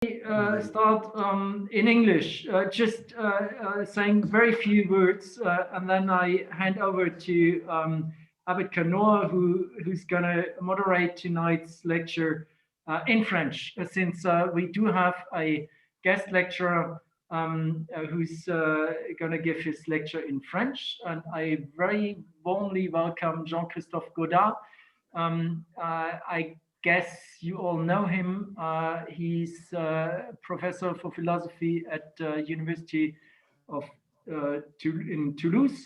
start in English, just saying very few words, and then I hand over to Abed Kanoa, who's going to moderate tonight's lecture in French, since we do have a guest lecturer who's going to give his lecture in French. And I very warmly welcome Jean-Christophe Godard. I guess you all know him. He's professor for philosophy at University of in Toulouse.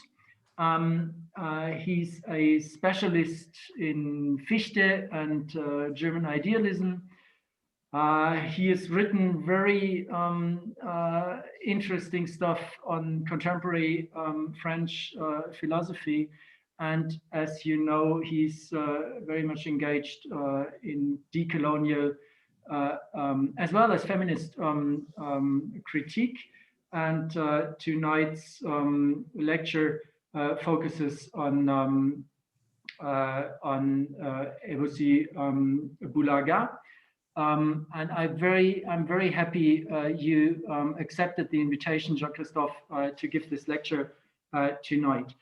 He's a specialist in Fichte and German idealism. He has written very interesting stuff on contemporary French philosophy. And as you know, he's very much engaged in decolonial as well as feminist critique. And tonight's lecture focuses on Ebosi Boulaga. And I'm very happy you accepted the invitation, Jean-Christophe, to give this lecture tonight.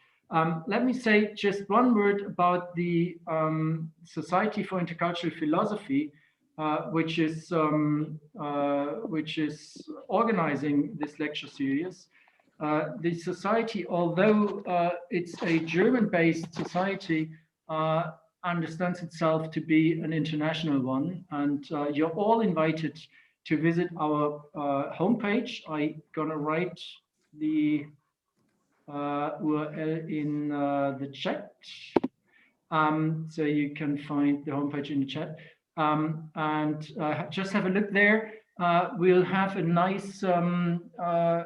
Let me say just one word about the Society for Intercultural Philosophy, which is organizing this lecture series. The society, although it's a German-based society, understands itself to be an international one, and you're all invited to visit our homepage. I'm gonna write the URL in the chat, so you can find the homepage in the chat, and just have a look there. We'll have a nice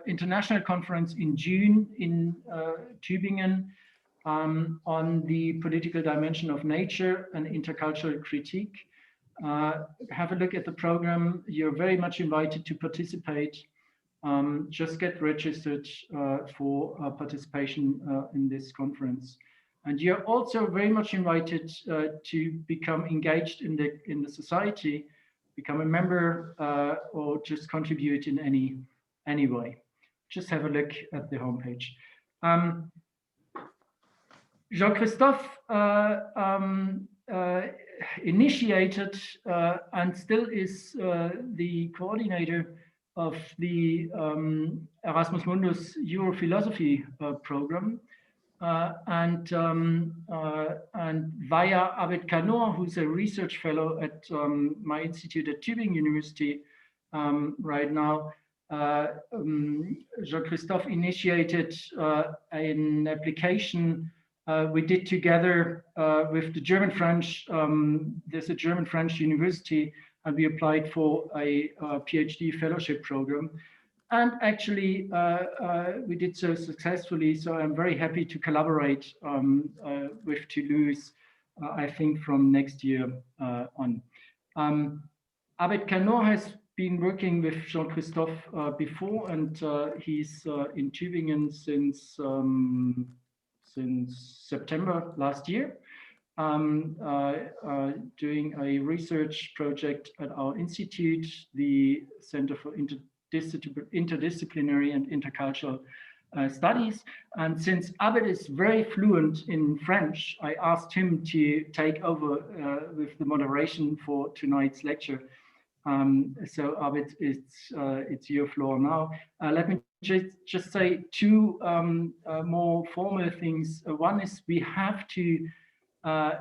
international conference in June in Tübingen on the political dimension of nature and intercultural critique. Have a look at the program. You're very much invited to participate. Just get registered for participation in this conference. And you're also very much invited to become engaged in the society, become a member, or just contribute in any way. Just have a look at the homepage. Jean-Christophe initiated and still is the coordinator of the Erasmus Mundus Europhilosophy program, and via Abed Kanoa, who's a research fellow at my institute at Tübingen University right now. Jean-Christophe initiated an application we did together with the German-French. There's a German-French university, and we applied for a PhD fellowship program. And actually, we did so successfully. So I'm very happy to collaborate with Toulouse, I think from next year on. Abed Kanoa has been working with Jean-Christophe before, and he's in Tübingen since September last year, doing a research project at our institute, the Center for Interdisciplinary and Intercultural Studies. And since Abed is very fluent in French, I asked him to take over with the moderation for tonight's lecture. So Abed, it's your floor now. Let me just say two more formal things. One is we have to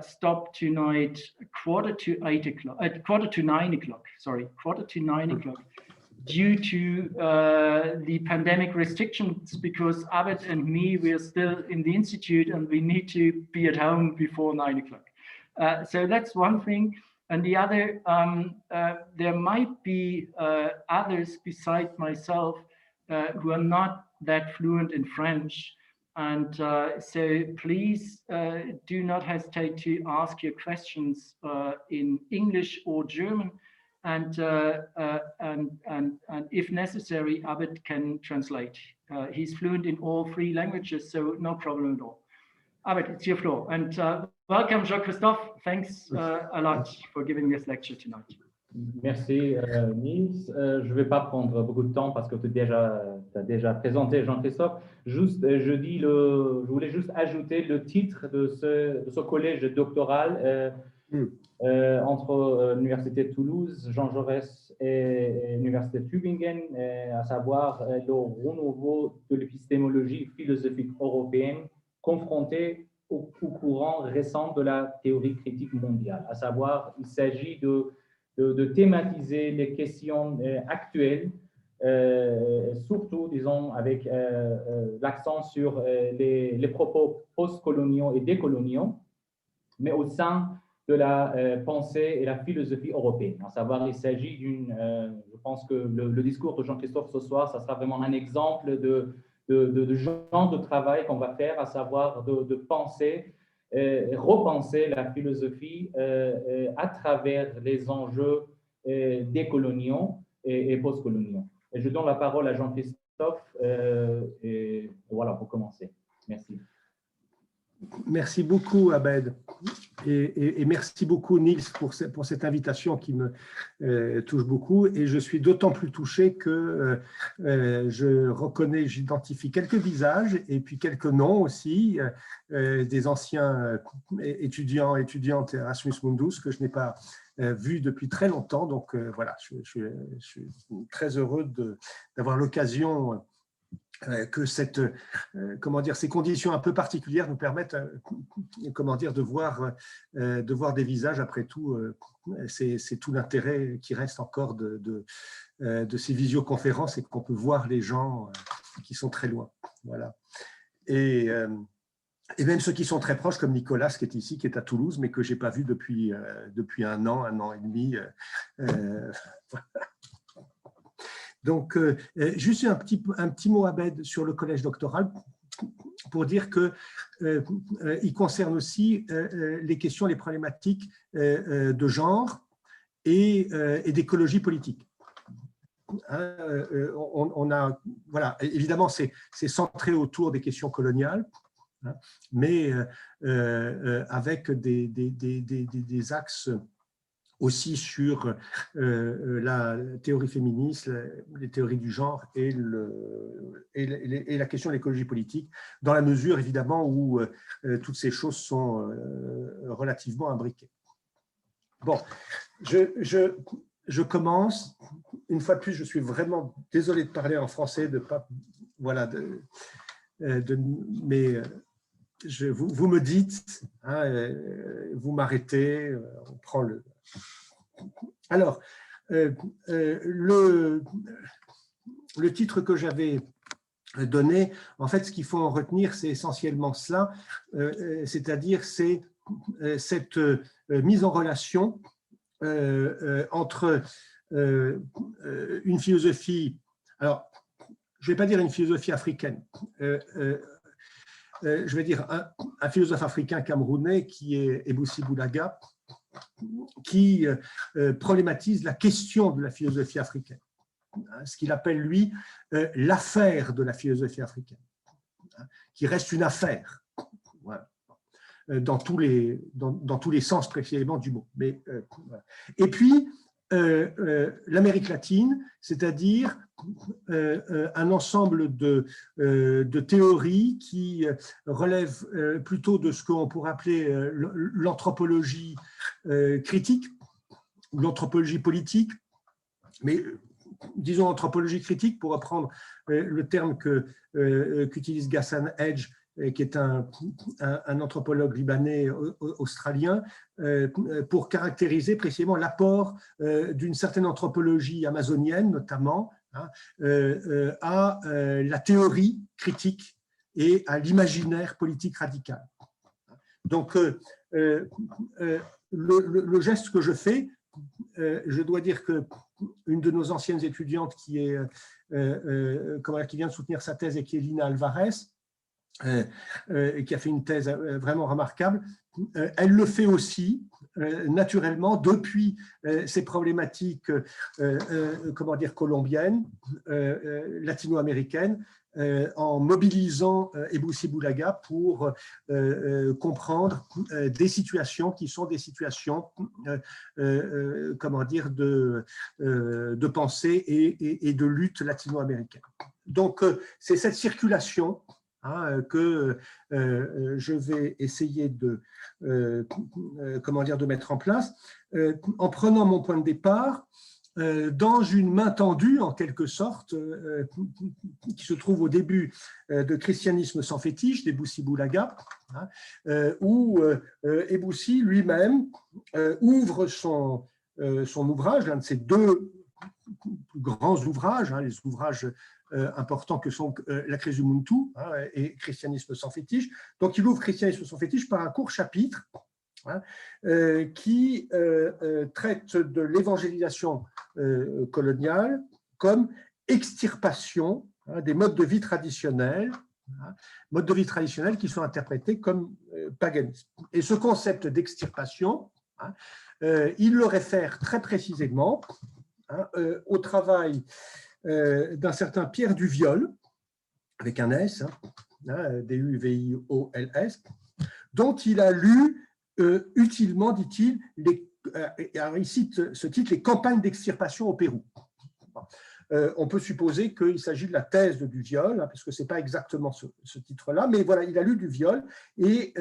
stop tonight quarter to 9 o'clock, due to the pandemic restrictions, because Abed and me, we are still in the institute and we need to be at home before 9 o'clock. So that's one thing. And the other, there might be others beside myself who are not that fluent in French. And so please do not hesitate to ask your questions in English or German. And if necessary, Abed can translate. He's fluent in all three languages, so no problem at all. Abed, it's your floor. And welcome, Jean-Christophe. Thanks a lot for giving this lecture tonight. Merci, Niels. Je ne vais pas prendre beaucoup de temps parce que tu as déjà présenté Jean-Christophe. Juste, je voulais juste ajouter le titre de ce collège doctoral entre l'Université de Toulouse, Jean Jaurès et l'Université de Tübingen, à savoir le renouveau de l'épistémologie philosophique européenne confrontée au courant récent de la théorie critique mondiale. À savoir, il s'agit de thématiser les questions actuelles, surtout, disons, avec l'accent sur les propos postcoloniaux et décoloniaux, mais au sein de la pensée et la philosophie européenne. À savoir, il s'agit je pense que le discours de Jean-Christophe ce soir, ça sera vraiment un exemple de genre de travail qu'on va faire, à savoir de penser, repenser la philosophie à travers les enjeux décoloniaux et postcoloniaux. Et je donne la parole à Jean-Christophe et voilà, pour commencer. Merci. Merci beaucoup, Abed, et merci beaucoup, Niels, pour cette invitation qui me touche beaucoup. Et je suis d'autant plus touché que je reconnais, j'identifie quelques visages et puis quelques noms aussi, des anciens étudiantes Erasmus Mundus que je n'ai pas vus depuis très longtemps. Donc voilà, je suis très heureux d'avoir l'occasion que ces conditions un peu particulières nous permettent de voir des visages. Après tout, c'est tout l'intérêt qui reste encore de ces visioconférences, et qu'on peut voir les gens qui sont très loin. Voilà. Et même ceux qui sont très proches, comme Nicolas, qui est ici, qui est à Toulouse, mais que je n'ai pas vu depuis un an et demi. Donc, juste un petit mot, Abed, sur le collège doctoral, pour dire qu'il concerne aussi les questions, les problématiques de genre et d'écologie politique. Voilà, évidemment, c'est centré autour des questions coloniales, mais avec des axes aussi sur la théorie féministe, les théories du genre et la question de l'écologie politique, dans la mesure évidemment où toutes ces choses sont relativement imbriquées. Bon, je commence. Une fois de plus, je suis vraiment désolé de parler en français, mais vous me dites, vous m'arrêtez, on prend le... Alors, le titre que j'avais donné, en fait, ce qu'il faut en retenir, c'est essentiellement cela, c'est-à-dire c'est cette mise en relation entre une philosophie, alors, je ne vais pas dire une philosophie africaine, je vais dire un philosophe africain camerounais qui est Eboussi Boulaga, qui problématise la question de la philosophie africaine, ce qu'il appelle, lui, l'affaire de la philosophie africaine, qui reste une affaire, voilà, dans tous les sens précisément du mot. Voilà. Et puis, l'Amérique latine, c'est-à-dire un ensemble de théories qui relèvent plutôt de ce qu'on pourrait appeler l'anthropologie critique ou l'anthropologie politique, mais disons anthropologie critique pour reprendre le terme qu'utilise Ghassan Edge, qui est un anthropologue libanais australien, pour caractériser précisément l'apport d'une certaine anthropologie amazonienne, notamment, à la théorie critique et à l'imaginaire politique radical. Donc, le geste que je fais, je dois dire qu'une de nos anciennes étudiantes qui vient de soutenir sa thèse et qui est Lina Alvarez, et qui a fait une thèse vraiment remarquable, elle le fait aussi, naturellement depuis ces problématiques comment dire, colombiennes, latino-américaines, en mobilisant Eboussi Boulaga pour comprendre des situations qui sont des situations comment dire, de pensée et de lutte latino-américaine. Donc, c'est cette circulation que je vais essayer de, comment dire, de mettre en place en prenant mon point de départ dans une main tendue, en quelque sorte, qui se trouve au début de Christianisme sans fétiche d'Eboussi Boulaga, où Eboussi lui-même ouvre son ouvrage, l'un de ses deux grands ouvrages, les ouvrages importants que sont La crise du Muntu et Christianisme sans fétiche. Donc, il ouvre Christianisme sans fétiche par un court chapitre qui traite de l'évangélisation coloniale comme extirpation des modes de vie traditionnels, qui sont interprétés comme paganisme. Et ce concept d'extirpation, il le réfère très précisément au travail d'un certain Pierre Duviol, avec un S, D-U-V-I-O-L-S, dont il a lu utilement, dit-il, alors il cite ce titre, les campagnes d'extirpation au Pérou. On peut supposer qu'il s'agit de la thèse de Duviol, parce que ce n'est pas exactement ce titre-là, mais voilà, il a lu Duviol, et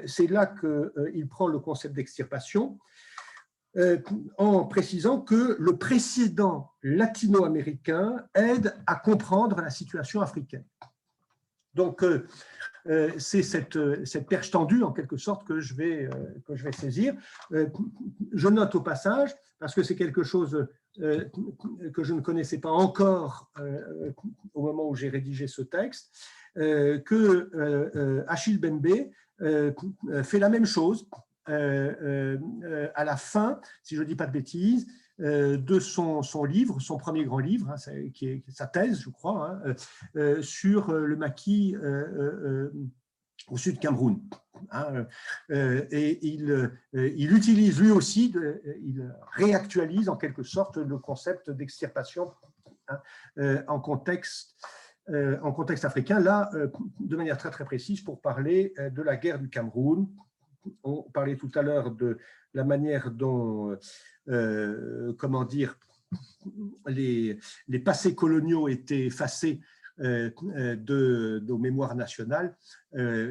c'est là qu'il prend le concept d'extirpation, en précisant que le précédent latino-américain aide à comprendre la situation africaine. Donc, c'est cette perche tendue, en quelque sorte, que je vais saisir. Je note au passage, parce que c'est quelque chose que je ne connaissais pas encore au moment où j'ai rédigé ce texte, que Achille Mbembe fait la même chose à la fin, si je ne dis pas de bêtises, de son livre, son premier grand livre, qui est sa thèse, je crois, sur le maquis au sud du Cameroun. Et il utilise lui aussi, il réactualise en quelque sorte le concept d'extirpation en contexte africain, là, de manière très très précise, pour parler de la guerre du Cameroun. On parlait tout à l'heure de la manière dont, comment dire, les passés coloniaux étaient effacés de nos mémoires nationales.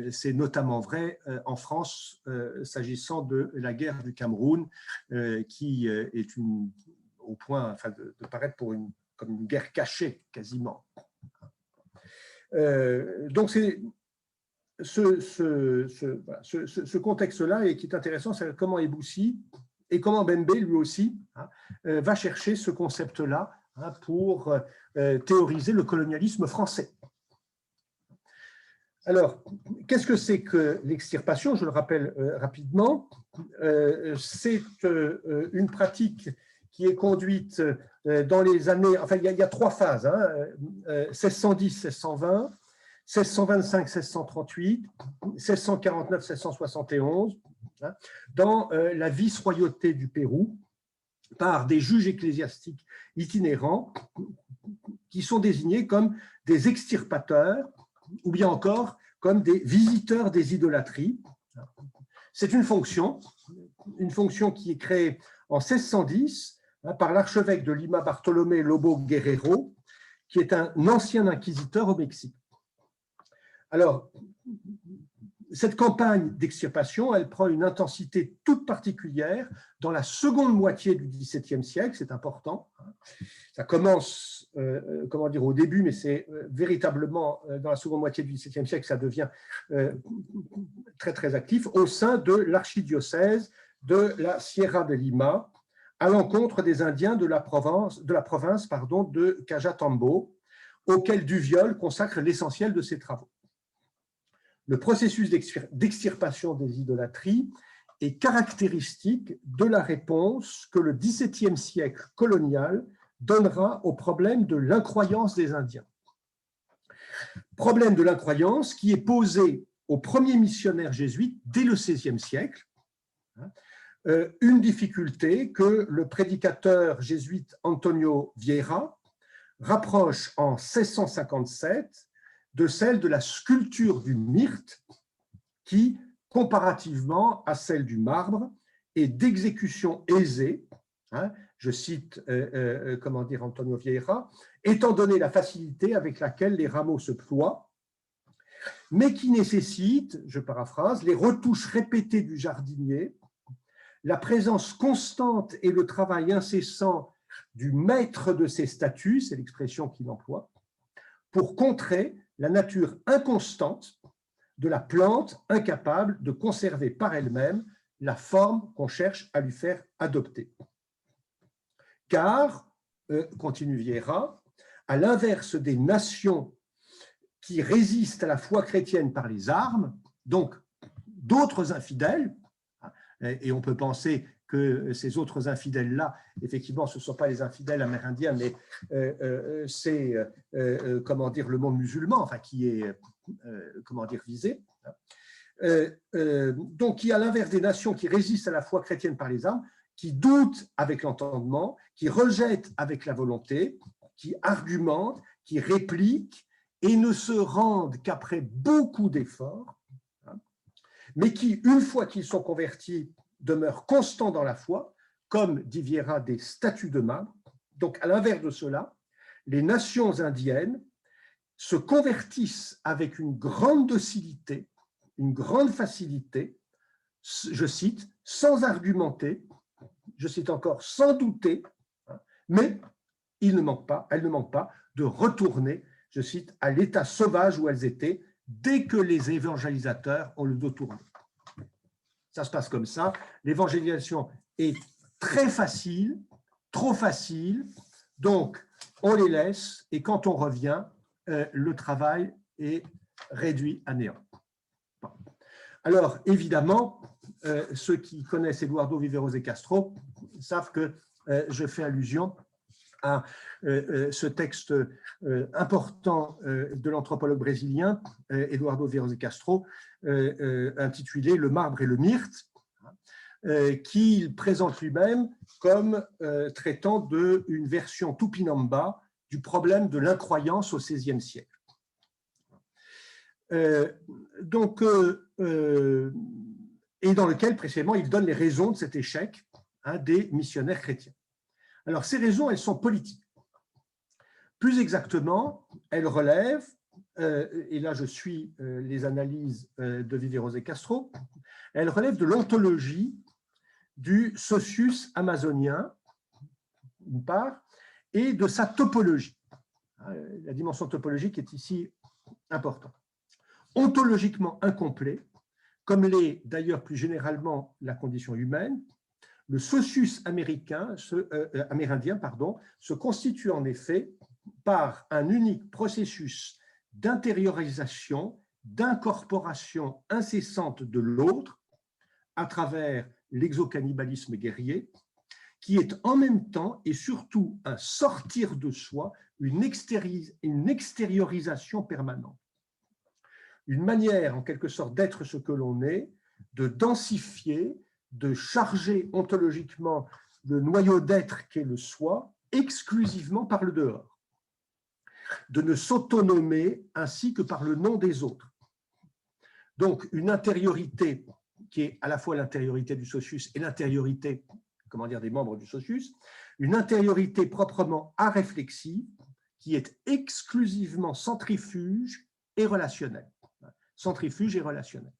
C'est notamment vrai en France, s'agissant de la guerre du Cameroun, qui est au point de paraître comme une guerre cachée, quasiment. Donc, c'est ce contexte-là et qui est intéressant, c'est comment Eboussi et comment Mbembe, lui aussi, va chercher ce concept-là pour théoriser le colonialisme français. Alors, qu'est-ce que c'est que l'extirpation? Je le rappelle rapidement. C'est une pratique qui est conduite dans les années… Enfin, il y a trois phases, 1610-1620, 1625-1638, 1649-1671, dans la vice-royauté du Pérou, par des juges ecclésiastiques itinérants qui sont désignés comme des extirpateurs ou bien encore comme des visiteurs des idolâtries. C'est une fonction qui est créée en 1610 par l'archevêque de Lima, Bartolomé Lobo Guerrero, qui est un ancien inquisiteur au Mexique. Alors, cette campagne d'extirpation, elle prend une intensité toute particulière dans la seconde moitié du XVIIe siècle, c'est important. Ça commence, comment dire, au début, mais c'est véritablement dans la seconde moitié du XVIIe siècle que ça devient très, très actif au sein de l'archidiocèse de la Sierra de Lima, à l'encontre des Indiens de la province de Cajatambo, auquel Duviol consacre l'essentiel de ses travaux. Le processus d'extirpation des idolâtries est caractéristique de la réponse que le XVIIe siècle colonial donnera au problème de l'incroyance des Indiens. Problème de l'incroyance qui est posé aux premiers missionnaires jésuites dès le XVIe siècle, une difficulté que le prédicateur jésuite Antonio Vieira rapproche en 1657 de celle de la sculpture du myrte qui, comparativement à celle du marbre, est d'exécution aisée, hein, je cite comment dire, Antonio Vieira, étant donné la facilité avec laquelle les rameaux se ploient, mais qui nécessite, je paraphrase, les retouches répétées du jardinier, la présence constante et le travail incessant du maître de ces statues, c'est l'expression qu'il emploie, pour contrer la nature inconstante de la plante incapable de conserver par elle-même la forme qu'on cherche à lui faire adopter. Car, continue Vieira, à l'inverse des nations qui résistent à la foi chrétienne par les armes, donc d'autres infidèles, et on peut penser que ces autres infidèles-là, effectivement, ce ne sont pas les infidèles amérindiens, mais c'est, comment dire, le monde musulman, enfin, qui est, comment dire, visé. Donc, qui, à l'inverse des nations qui résistent à la foi chrétienne par les armes, qui doutent avec l'entendement, qui rejettent avec la volonté, qui argumentent, qui répliquent et ne se rendent qu'après beaucoup d'efforts, mais qui, une fois qu'ils sont convertis, demeurent constants dans la foi, comme dit Vieira, des statues de marbre. Donc, à l'inverse de cela, les nations indiennes se convertissent avec une grande docilité, une grande facilité, je cite, sans argumenter, je cite encore, sans douter, mais elles ne manquent pas de retourner, je cite, à l'état sauvage où elles étaient dès que les évangélisateurs ont le dos tourné. Ça se passe comme ça. L'évangélisation est très facile, trop facile, donc on les laisse et quand on revient, le travail est réduit à néant. Alors, évidemment, ceux qui connaissent Eduardo Viveros e Castro savent que je fais allusion à ce texte important de l'anthropologue brésilien Eduardo Viveros e Castro, intitulé « Le marbre et le myrte », qu'il présente lui-même comme traitant d'une version tupinamba du problème de l'incroyance au XVIe siècle. Donc, et dans lequel précisément il donne les raisons de cet échec des missionnaires chrétiens. Alors ces raisons, elles sont politiques. Plus exactement, elles relèvent, et là je suis les analyses de Viveros e Castro, elles relèvent de l'ontologie du socius amazonien, d'une part, et de sa topologie. La dimension topologique est ici importante. Ontologiquement incomplet, comme l'est d'ailleurs plus généralement la condition humaine, le socius amérindien se constitue en effet par un unique processus d'intériorisation, d'incorporation incessante de l'autre à travers l'exocannibalisme guerrier, qui est en même temps et surtout un sortir de soi, une extériorisation permanente. Une manière, en quelque sorte, d'être ce que l'on est, de densifier, de charger ontologiquement le noyau d'être qu'est le soi, exclusivement par le dehors, de ne s'autonomer ainsi que par le nom des autres. Donc, une intériorité qui est à la fois l'intériorité du socius et l'intériorité, comment dire, des membres du socius, une intériorité proprement aréflexive qui est exclusivement centrifuge et relationnelle. Centrifuge et relationnel.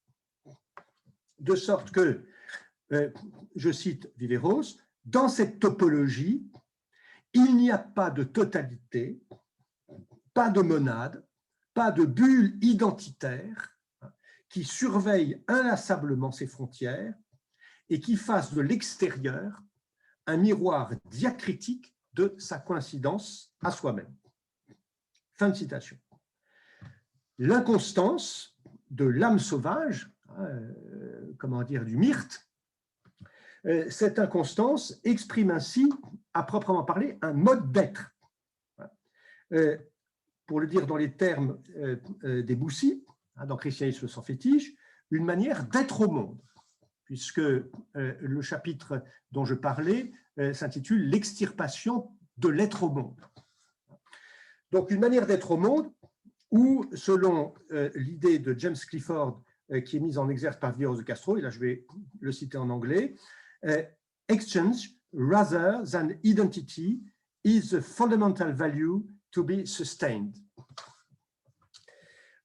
De sorte que, je cite Viveros, dans cette topologie, il n'y a pas de totalité, pas de monade, pas de bulle identitaire qui surveille inlassablement ses frontières et qui fasse de l'extérieur un miroir diacritique de sa coïncidence à soi-même. Fin de citation. L'inconstance de l'âme sauvage, comment dire, du myrte, cette inconstance exprime ainsi, à proprement parler, un mode d'être. Pour le dire dans les termes des Boussy, dans Christianisme sans fétiche, une manière d'être au monde. puisque le chapitre dont je parlais s'intitule « L'extirpation de l'être au monde ». Donc, une manière d'être au monde où, selon l'idée de James Clifford, qui est mise en exergue par Villeros de Castro, et là je vais le citer en anglais, « Exchange rather than identity is a fundamental value to be sustained ».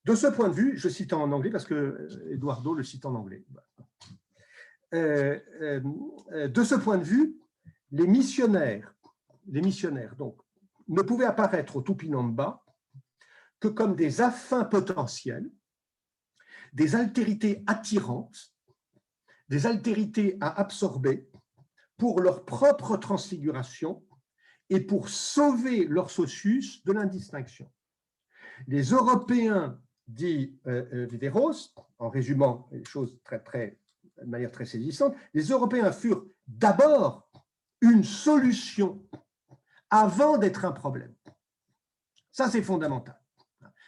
De ce point de vue, je cite en anglais parce que Eduardo le cite en anglais. De ce point de vue, les missionnaires donc, ne pouvaient apparaître au Tupinamba que comme des affins potentiels, des altérités attirantes, des altérités à absorber pour leur propre transfiguration et pour sauver leur socius de l'indistinction. Les Européens, dit Villeros, en résumant les choses de manière très saisissante, les Européens furent d'abord une solution avant d'être un problème. Ça, c'est fondamental.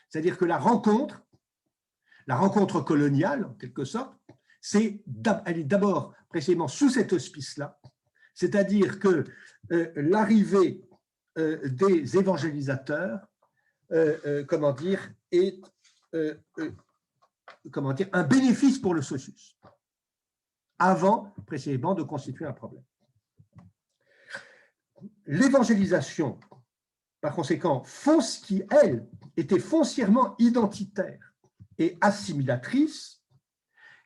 C'est-à-dire que la rencontre coloniale, en quelque sorte, elle est d'abord précisément sous cet auspice-là, c'est-à-dire que l'arrivée des évangélisateurs, est un bénéfice pour le socius, avant précisément de constituer un problème. L'évangélisation, par conséquent, qui, elle, était foncièrement identitaire et assimilatrice,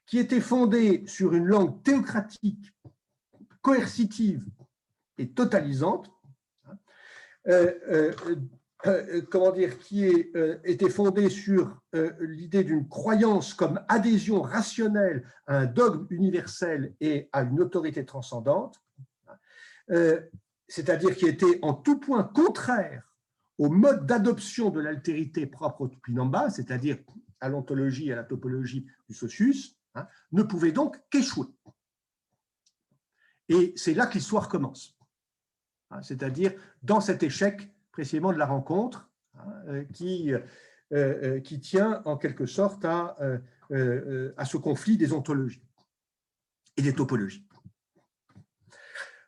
qui était fondée sur une langue théocratique, coercitive et totalisante, qui était fondée sur l'idée d'une croyance comme adhésion rationnelle à un dogme universel et à une autorité transcendante, c'est-à-dire qui était en tout point contraire au mode d'adoption de l'altérité propre au Tupinamba, c'est-à-dire à l'ontologie et à la topologie du socius, ne pouvait donc qu'échouer. Et c'est là que l'histoire commence, c'est-à-dire dans cet échec précisément de la rencontre qui tient en quelque sorte à ce conflit des ontologies et des topologies.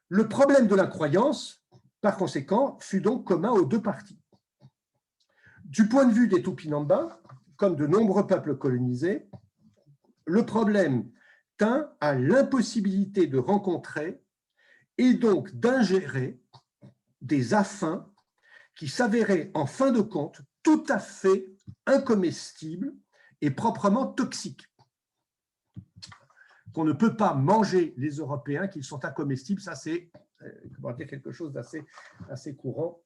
Le problème de l'incroyance, par conséquent, fut donc commun aux deux parties. Du point de vue des Tupinamba, comme de nombreux peuples colonisés, le problème tint à l'impossibilité de rencontrer et donc d'ingérer des affins qui s'avéraient en fin de compte tout à fait incomestibles et proprement toxiques. Qu'on ne peut pas manger les Européens, qu'ils sont incomestibles, ça c'est quelque chose d'assez courant.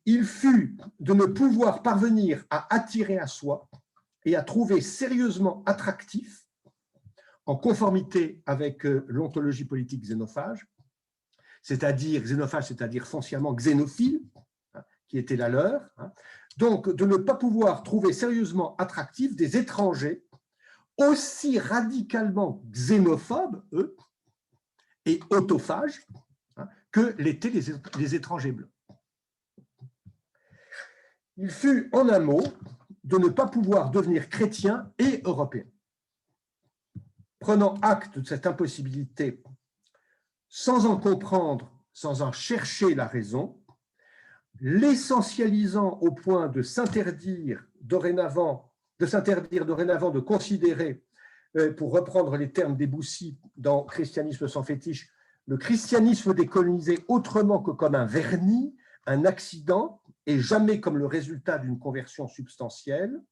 Il fut de ne pouvoir parvenir à attirer à soi et à trouver sérieusement attractif, en conformité avec l'ontologie politique xénophage, c'est-à-dire foncièrement xénophile, qui était la leur, donc de ne pas pouvoir trouver sérieusement attractif des étrangers aussi radicalement xénophobes, eux, et autophages, que l'étaient les étrangers blancs. Il fut, en un mot, de ne pas pouvoir devenir chrétien et européen. Prenant acte de cette impossibilité, sans en comprendre, sans en chercher la raison, l'essentialisant au point de s'interdire dorénavant de considérer, pour reprendre les termes des Boussy dans Christianisme sans fétiche, le christianisme décolonisé autrement que comme un vernis, un accident, et jamais comme le résultat d'une conversion substantielle,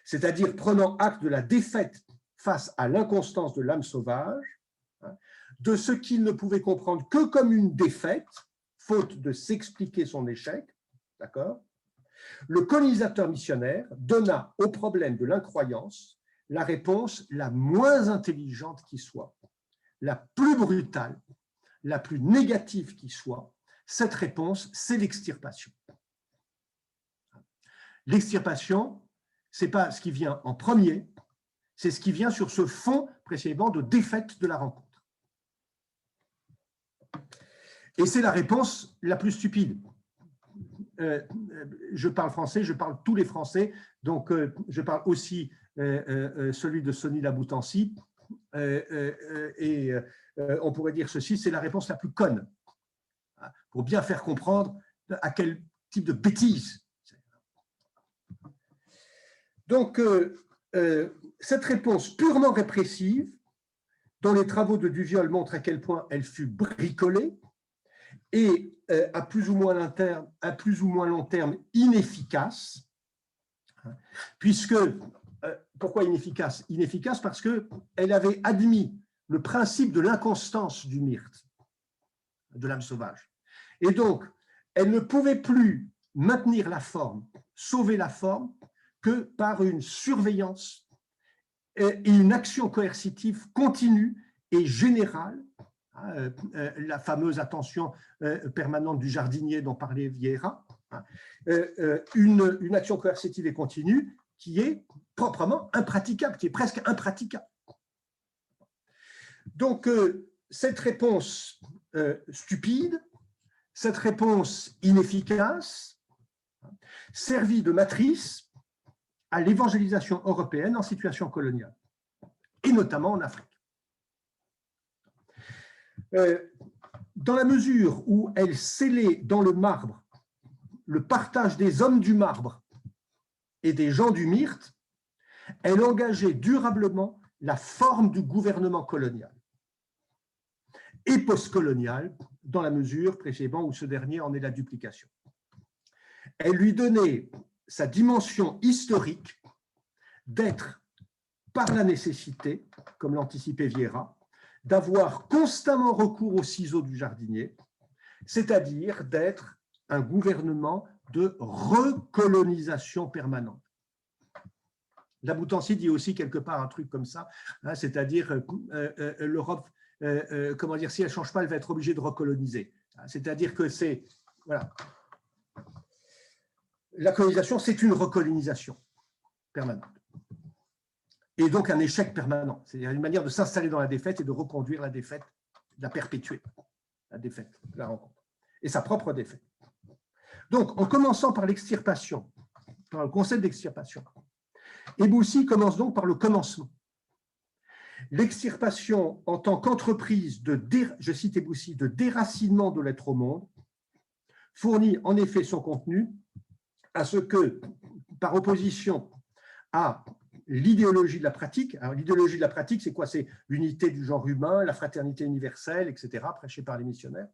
c'est-à-dire prenant acte de la défaite face à l'inconstance de l'âme sauvage, de ce qu'il ne pouvait comprendre que comme une défaite, faute de s'expliquer son échec, d'accord ? Le colonisateur missionnaire donna au problème de l'incroyance la réponse la moins intelligente qui soit, la plus brutale, la plus négative qui soit. Cette réponse, c'est l'extirpation. L'extirpation, ce n'est pas ce qui vient en premier, c'est ce qui vient sur ce fond précisément de défaite de la rencontre. Et c'est la réponse la plus stupide. Je parle français, je parle tous les Français, donc je parle aussi celui de Sonny Laboutancy, on pourrait dire ceci, c'est la réponse la plus conne, pour bien faire comprendre à quel type de bêtise. Donc, cette réponse purement répressive, dont les travaux de Duviol montrent à quel point elle fut bricolée et à plus ou moins long terme inefficace, puisque, pourquoi inefficace? Inefficace parce qu'elle avait admis le principe de l'inconstance du myrte, de l'âme sauvage. Et donc, elle ne pouvait plus maintenir la forme, sauver la forme, que par une surveillance et une action coercitive continue et générale, la fameuse attention permanente du jardinier dont parlait Vieira, une action coercitive et continue qui est proprement impraticable, qui est presque impraticable. Donc, cette réponse stupide, cette réponse inefficace, servit de matrice à l'évangélisation européenne en situation coloniale, et notamment en Afrique. Dans la mesure où elle scellait dans le marbre le partage des hommes du marbre et des gens du myrte, elle engageait durablement la forme du gouvernement colonial et postcolonial, dans la mesure précisément où ce dernier en est la duplication. Elle lui donnait sa dimension historique d'être, par la nécessité, comme l'anticipait Vieira, d'avoir constamment recours aux ciseaux du jardinier, c'est-à-dire d'être un gouvernement de recolonisation permanente. La Boutancy dit aussi quelque part un truc comme ça, hein, c'est-à-dire l'Europe, comment dire, si elle ne change pas, elle va être obligée de recoloniser. C'est-à-dire que c'est, voilà, la colonisation, c'est une recolonisation permanente. Et donc un échec permanent. C'est-à-dire une manière de s'installer dans la défaite et de reconduire la défaite, de la perpétuer, la défaite, la rencontre, et sa propre défaite. Donc, en commençant par l'extirpation, par le concept d'extirpation, Eboussi commence donc par le commencement. L'extirpation en tant qu'entreprise je cite Eboussi, de déracinement de l'être au monde, fournit en effet son contenu à ce que, par opposition à l'idéologie de la pratique, alors l'idéologie de la pratique, c'est quoi? C'est l'unité du genre humain, la fraternité universelle, etc., prêchée par les missionnaires.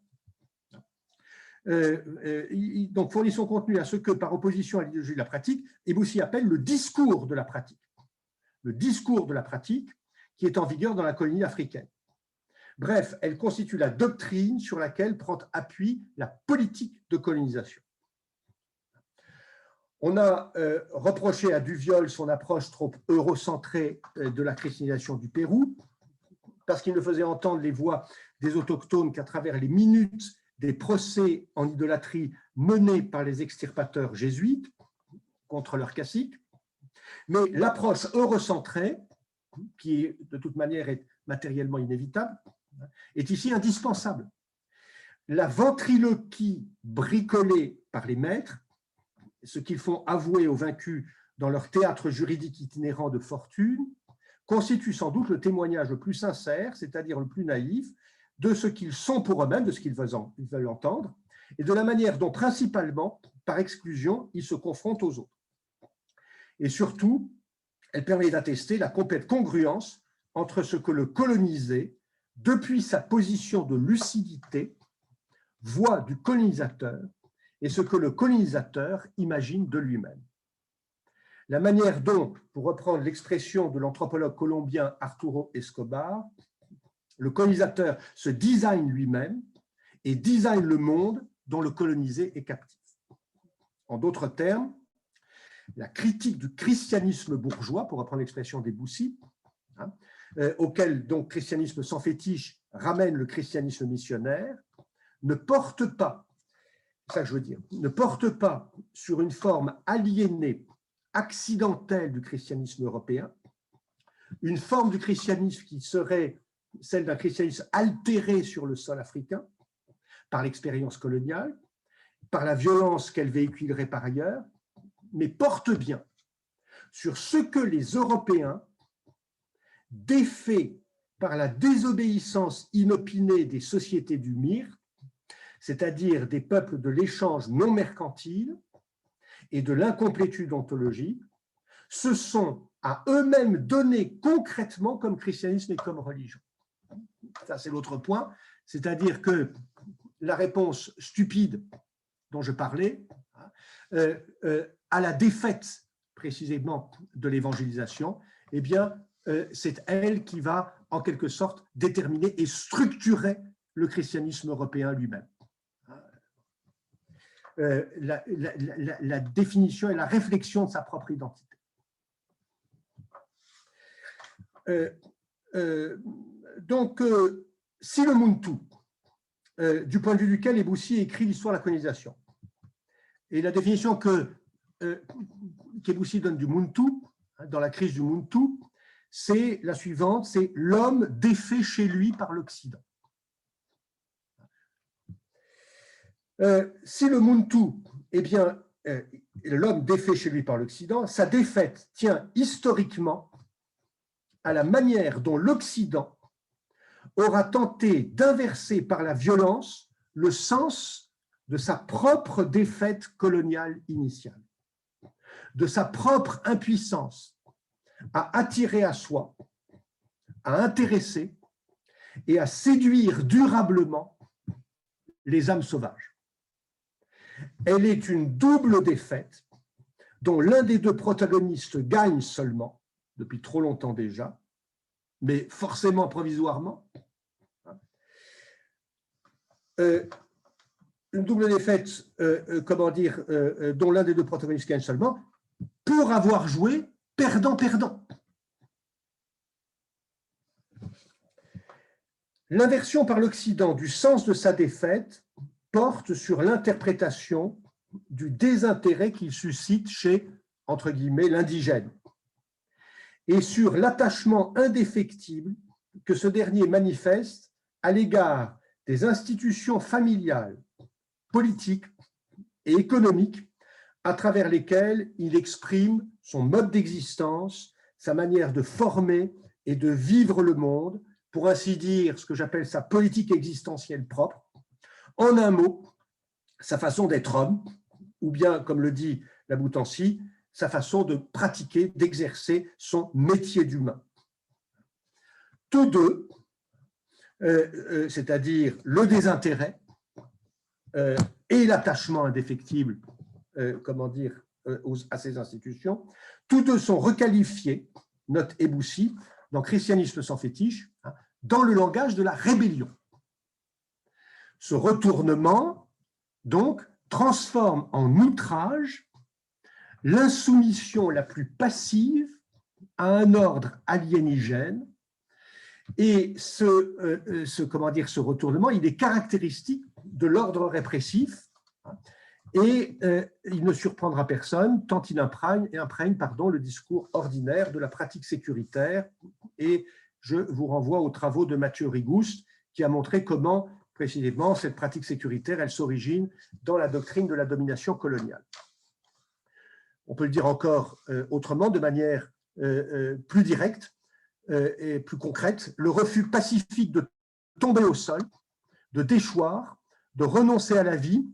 Donc fournit son contenu à ce que, par opposition à l'idéologie de la pratique, Eboussi appelle le discours de la pratique. Le discours de la pratique qui est en vigueur dans la colonie africaine. Bref, elle constitue la doctrine sur laquelle prend appui la politique de colonisation. On a reproché à Duviol son approche trop eurocentrée de la christianisation du Pérou, parce qu'il ne faisait entendre les voix des autochtones qu'à travers les minutes des procès en idolâtrie menés par les extirpateurs jésuites contre leurs caciques. Mais l'approche eurocentrée, qui de toute manière est matériellement inévitable, est ici indispensable. La ventriloquie bricolée par les maîtres, ce qu'ils font avouer aux vaincus dans leur théâtre juridique itinérant de fortune, constitue sans doute le témoignage le plus sincère, c'est-à-dire le plus naïf, de ce qu'ils sont pour eux-mêmes, de ce qu'ils veulent entendre, et de la manière dont, principalement, par exclusion, ils se confrontent aux autres. Et surtout, elle permet d'attester la complète congruence entre ce que le colonisé, depuis sa position de lucidité, voit du colonisateur et ce que le colonisateur imagine de lui-même. La manière dont, pour reprendre l'expression de l'anthropologue colombien Arturo Escobar, le colonisateur se design lui-même et design le monde dont le colonisé est captif. En d'autres termes, la critique du christianisme bourgeois, pour reprendre l'expression d'Eboussi, auquel donc christianisme sans fétiche ramène le christianisme missionnaire, ne porte pas, c'est ça que je veux dire, ne porte pas sur une forme aliénée, accidentelle du christianisme européen, une forme du christianisme qui serait celle d'un christianisme altéré sur le sol africain par l'expérience coloniale, par la violence qu'elle véhiculerait par ailleurs, mais porte bien sur ce que les Européens, défaits par la désobéissance inopinée des sociétés du Mir, c'est-à-dire des peuples de l'échange non mercantile et de l'incomplétude ontologique, se sont à eux-mêmes donnés concrètement comme christianisme et comme religion. Ça, c'est l'autre point, c'est-à-dire que la réponse stupide dont je parlais, à la défaite précisément de l'évangélisation, eh bien, c'est elle qui va en quelque sorte déterminer et structurer le christianisme européen lui-même. La définition et la réflexion de sa propre identité. Donc, si le Muntu, du point de vue duquel Eboussi écrit l'histoire de la colonisation, et la définition qu'Eboussi donne du Muntu, dans la crise du Muntu, c'est la suivante, c'est l'homme défait chez lui par l'Occident. Si le Muntu, eh bien, l'homme défait chez lui par l'Occident, sa défaite tient historiquement à la manière dont l'Occident aura tenté d'inverser par la violence le sens de sa propre défaite coloniale initiale, de sa propre impuissance à attirer à soi, à intéresser et à séduire durablement les âmes sauvages. Elle est une double défaite dont l'un des deux protagonistes gagne seulement, depuis trop longtemps déjà, mais forcément provisoirement. Une double défaite, dont l'un des deux protagonistes gagne seulement, pour avoir joué perdant-perdant. L'inversion par l'Occident du sens de sa défaite porte sur l'interprétation du désintérêt qu'il suscite chez, entre guillemets, l'indigène, et sur l'attachement indéfectible que ce dernier manifeste à l'égard des institutions familiales, politiques et économiques à travers lesquelles il exprime son mode d'existence, sa manière de former et de vivre le monde, pour ainsi dire ce que j'appelle sa politique existentielle propre, en un mot, sa façon d'être homme, ou bien, comme le dit la Boutancy, sa façon de pratiquer, d'exercer son métier d'humain. Tous deux, c'est-à-dire le désintérêt et l'attachement indéfectible, à ces institutions, tous deux sont requalifiés, note Eboussi, dans Christianisme sans fétiche, dans le langage de la rébellion. Ce retournement, donc, transforme en outrage l'insoumission la plus passive à un ordre aliénigène, et ce retournement, il est caractéristique de l'ordre répressif, et il ne surprendra personne tant il imprègne le discours ordinaire de la pratique sécuritaire, et je vous renvoie aux travaux de Mathieu Rigouste qui a montré comment précisément cette pratique sécuritaire, elle s'origine dans la doctrine de la domination coloniale. On peut le dire encore autrement, de manière plus directe et plus concrète, le refus pacifique de tomber au sol, de déchoir, de renoncer à la vie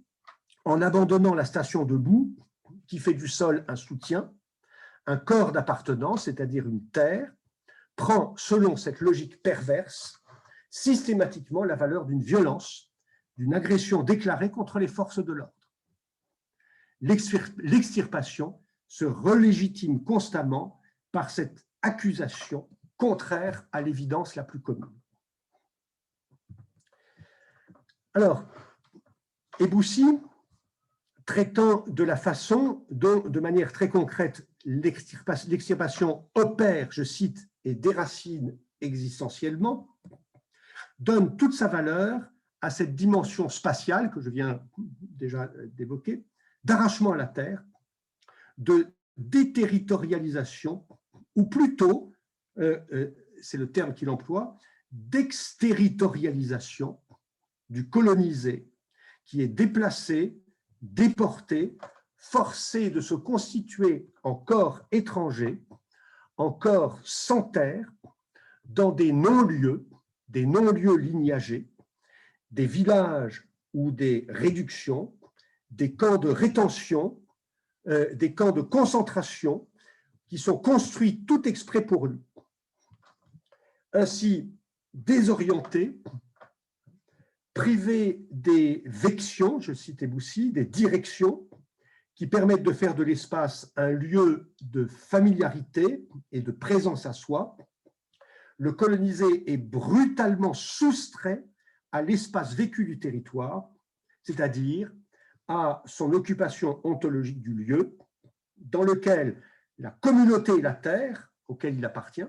en abandonnant la station debout qui fait du sol un soutien, un corps d'appartenance, c'est-à-dire une terre, prend, selon cette logique perverse, systématiquement la valeur d'une violence, d'une agression déclarée contre les forces de l'ordre. L'extirpation se relégitime constamment par cette accusation contraire à l'évidence la plus commune. Alors, Eboussi, traitant de la façon dont, de manière très concrète, l'extirpation opère, je cite, et déracine existentiellement, donne toute sa valeur à cette dimension spatiale que je viens déjà d'évoquer, d'arrachement à la terre, de déterritorialisation, ou plutôt, c'est le terme qu'il emploie, d'exterritorialisation du colonisé qui est déplacé, déporté, forcé de se constituer en corps étranger, en corps sans terre, dans des non-lieux lignagés, des villages ou des réductions, des camps de rétention, des camps de concentration qui sont construits tout exprès pour lui. Ainsi, désorientés, privés des vections, je cite Eboussi, des directions qui permettent de faire de l'espace un lieu de familiarité et de présence à soi, le colonisé est brutalement soustrait à l'espace vécu du territoire, c'est-à-dire à son occupation ontologique du lieu, dans lequel la communauté et la terre, auquel il appartient,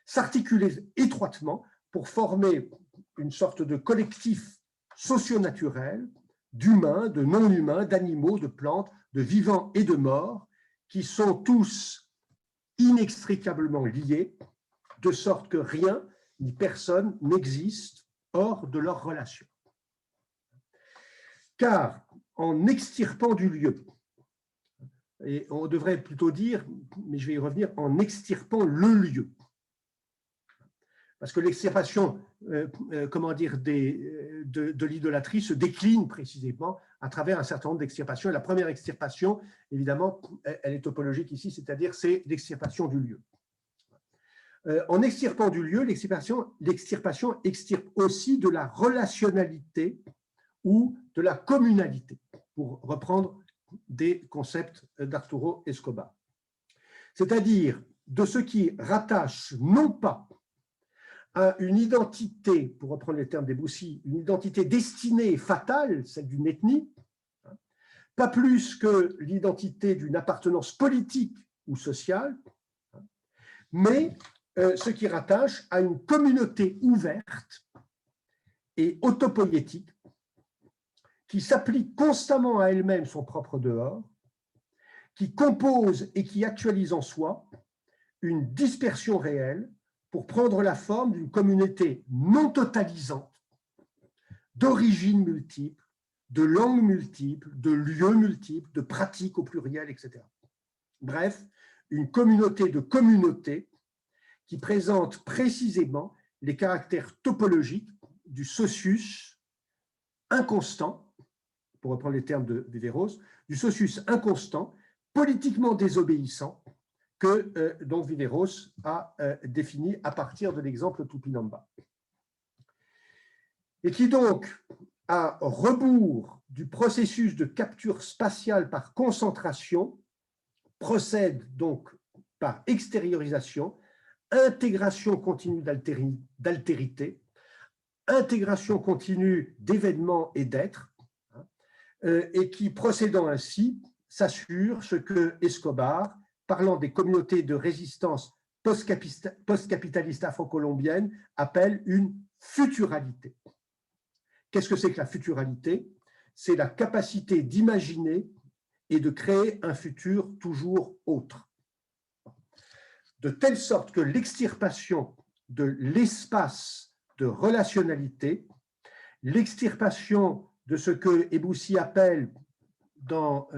s'articulent étroitement pour former une sorte de collectif socio-naturel d'humains, de non-humains, d'animaux, de plantes, de vivants et de morts, qui sont tous inextricablement liés, de sorte que rien ni personne n'existe hors de leur relation. Car en extirpant du lieu, et on devrait plutôt dire, mais je vais y revenir, en extirpant le lieu, parce que l'extirpation, de l'idolâtrie se décline précisément à travers un certain nombre d'extirpations. La première extirpation, évidemment, elle est topologique ici, c'est-à-dire c'est l'extirpation du lieu. En extirpant du lieu, l'extirpation extirpe aussi de la relationnalité ou de la communalité, pour reprendre des concepts d'Arturo Escobar. C'est-à-dire de ce qui rattache non pas à une identité, pour reprendre les termes d'Eboussi, une identité destinée et fatale, celle d'une ethnie, pas plus que l'identité d'une appartenance politique ou sociale, mais ce qui rattache à une communauté ouverte et autopoïétique qui s'applique constamment à elle-même son propre dehors, qui compose et qui actualise en soi une dispersion réelle pour prendre la forme d'une communauté non totalisante, d'origines multiples, de langues multiples, de lieux multiples, de pratiques au pluriel, etc. Bref, une communauté de communautés qui présente précisément les caractères topologiques du socius inconstant, pour reprendre les termes de Viveros, du socius inconstant, politiquement désobéissant, que donc Viveros a défini à partir de l'exemple Tupinamba. Et qui donc, à rebours du processus de capture spatiale par concentration, procède donc par extériorisation, intégration continue d'altérité, intégration continue d'événements et d'êtres, et qui, procédant ainsi, s'assure ce que Escobar, parlant des communautés de résistance post-capitaliste afro-colombienne, appelle une futuralité. Qu'est-ce que c'est que la futuralité? C'est la capacité d'imaginer et de créer un futur toujours autre. De telle sorte que l'extirpation de l'espace de relationnalité, l'extirpation de ce que Eboussi appelle dans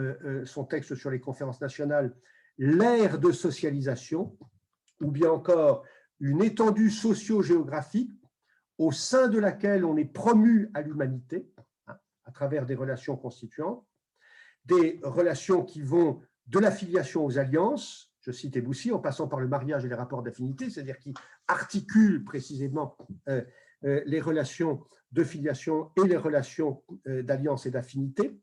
son texte sur les conférences nationales l'ère de socialisation, ou bien encore une étendue socio-géographique au sein de laquelle on est promu à l'humanité à travers des relations constituantes, des relations qui vont de la filiation aux alliances, je cite Eboussi, en passant par le mariage et les rapports d'affinité, c'est-à-dire qui articulent précisément les relations de filiation et les relations d'alliance et d'affinité.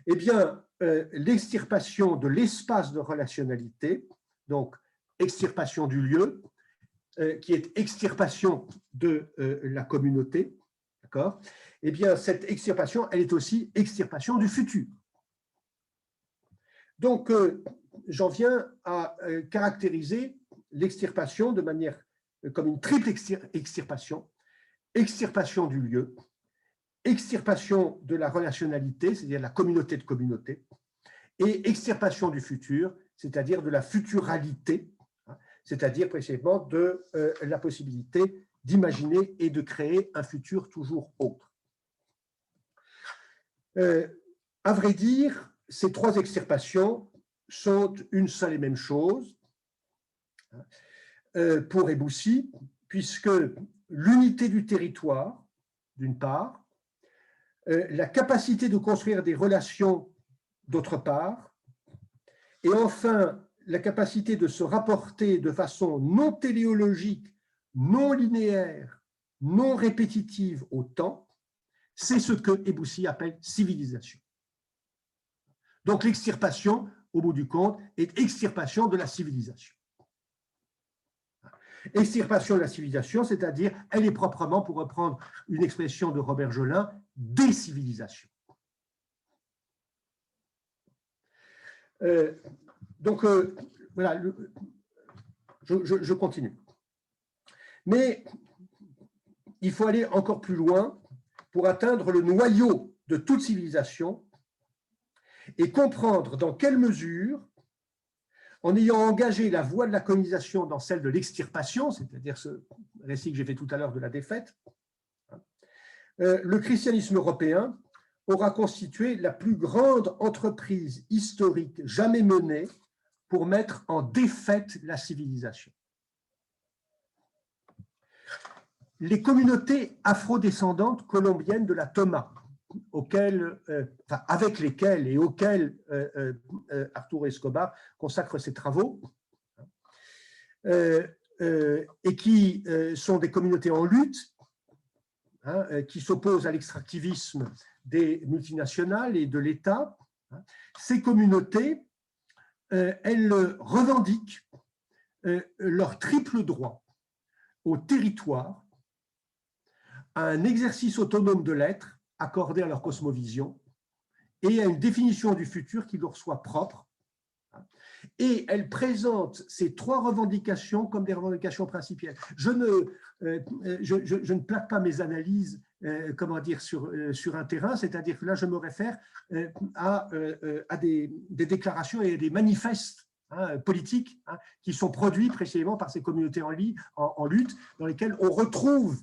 Eh bien, l'extirpation de l'espace de relationnalité, donc extirpation du lieu, qui est extirpation de la communauté, d'accord? Eh bien, cette extirpation, elle est aussi extirpation du futur. Donc, j'en viens à caractériser l'extirpation de manière comme une triple extirpation, extirpation du lieu, extirpation de la relationnalité, c'est-à-dire la communauté de communautés, et extirpation du futur, c'est-à-dire de la futuralité, c'est-à-dire précisément de la possibilité d'imaginer et de créer un futur toujours autre. À vrai dire, ces trois extirpations sont une seule et même chose. pour Eboussi, puisque l'unité du territoire, d'une part, la capacité de construire des relations, d'autre part, et enfin, la capacité de se rapporter de façon non téléologique, non linéaire, non répétitive au temps, c'est ce que Eboussi appelle civilisation. Donc l'extirpation, au bout du compte, est extirpation de la civilisation. Extirpation de la civilisation, c'est-à-dire, elle est proprement, pour reprendre une expression de Robert Jolin, décivilisation. Donc, voilà, je continue. Mais il faut aller encore plus loin pour atteindre le noyau de toute civilisation et comprendre dans quelle mesure, en ayant engagé la voie de la colonisation dans celle de l'extirpation, c'est-à-dire ce récit que j'ai fait tout à l'heure de la défaite, le christianisme européen aura constitué la plus grande entreprise historique jamais menée pour mettre en défaite la civilisation. Les communautés afrodescendantes colombiennes de la Toma, avec lesquelles et auxquelles Arturo Escobar consacre ses travaux, et qui sont des communautés en lutte, qui s'opposent à l'extractivisme des multinationales et de l'État. Ces communautés, elles revendiquent leur triple droit au territoire, à un exercice autonome de l'être accordé à leur cosmovision et à une définition du futur qui leur soit propre. Et elle présente ces trois revendications comme des revendications principielles. Je ne plaque pas mes analyses comment dire, sur un terrain, c'est-à-dire que là, je me réfère à des déclarations et des manifestes politiques qui sont produits précisément par ces communautés en lutte, dans lesquelles on retrouve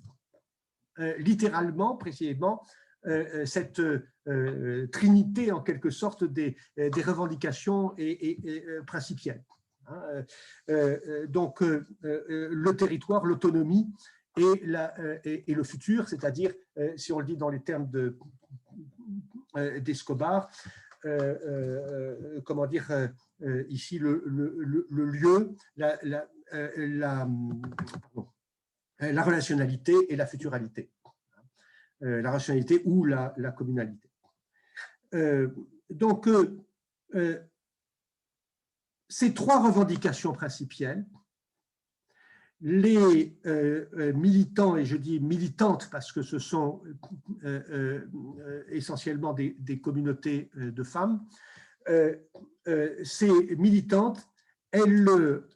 littéralement, précisément, cette trinité en quelque sorte des revendications et principielles. Donc le territoire, l'autonomie et le futur, c'est-à-dire, si on le dit dans les termes d'Escobar, comment dire, ici le lieu, la relationnalité et la futuralité. La rationalité ou la communalité. Donc, ces trois revendications principielles, les militants, et je dis militantes parce que ce sont essentiellement des communautés de femmes, ces militantes, elles le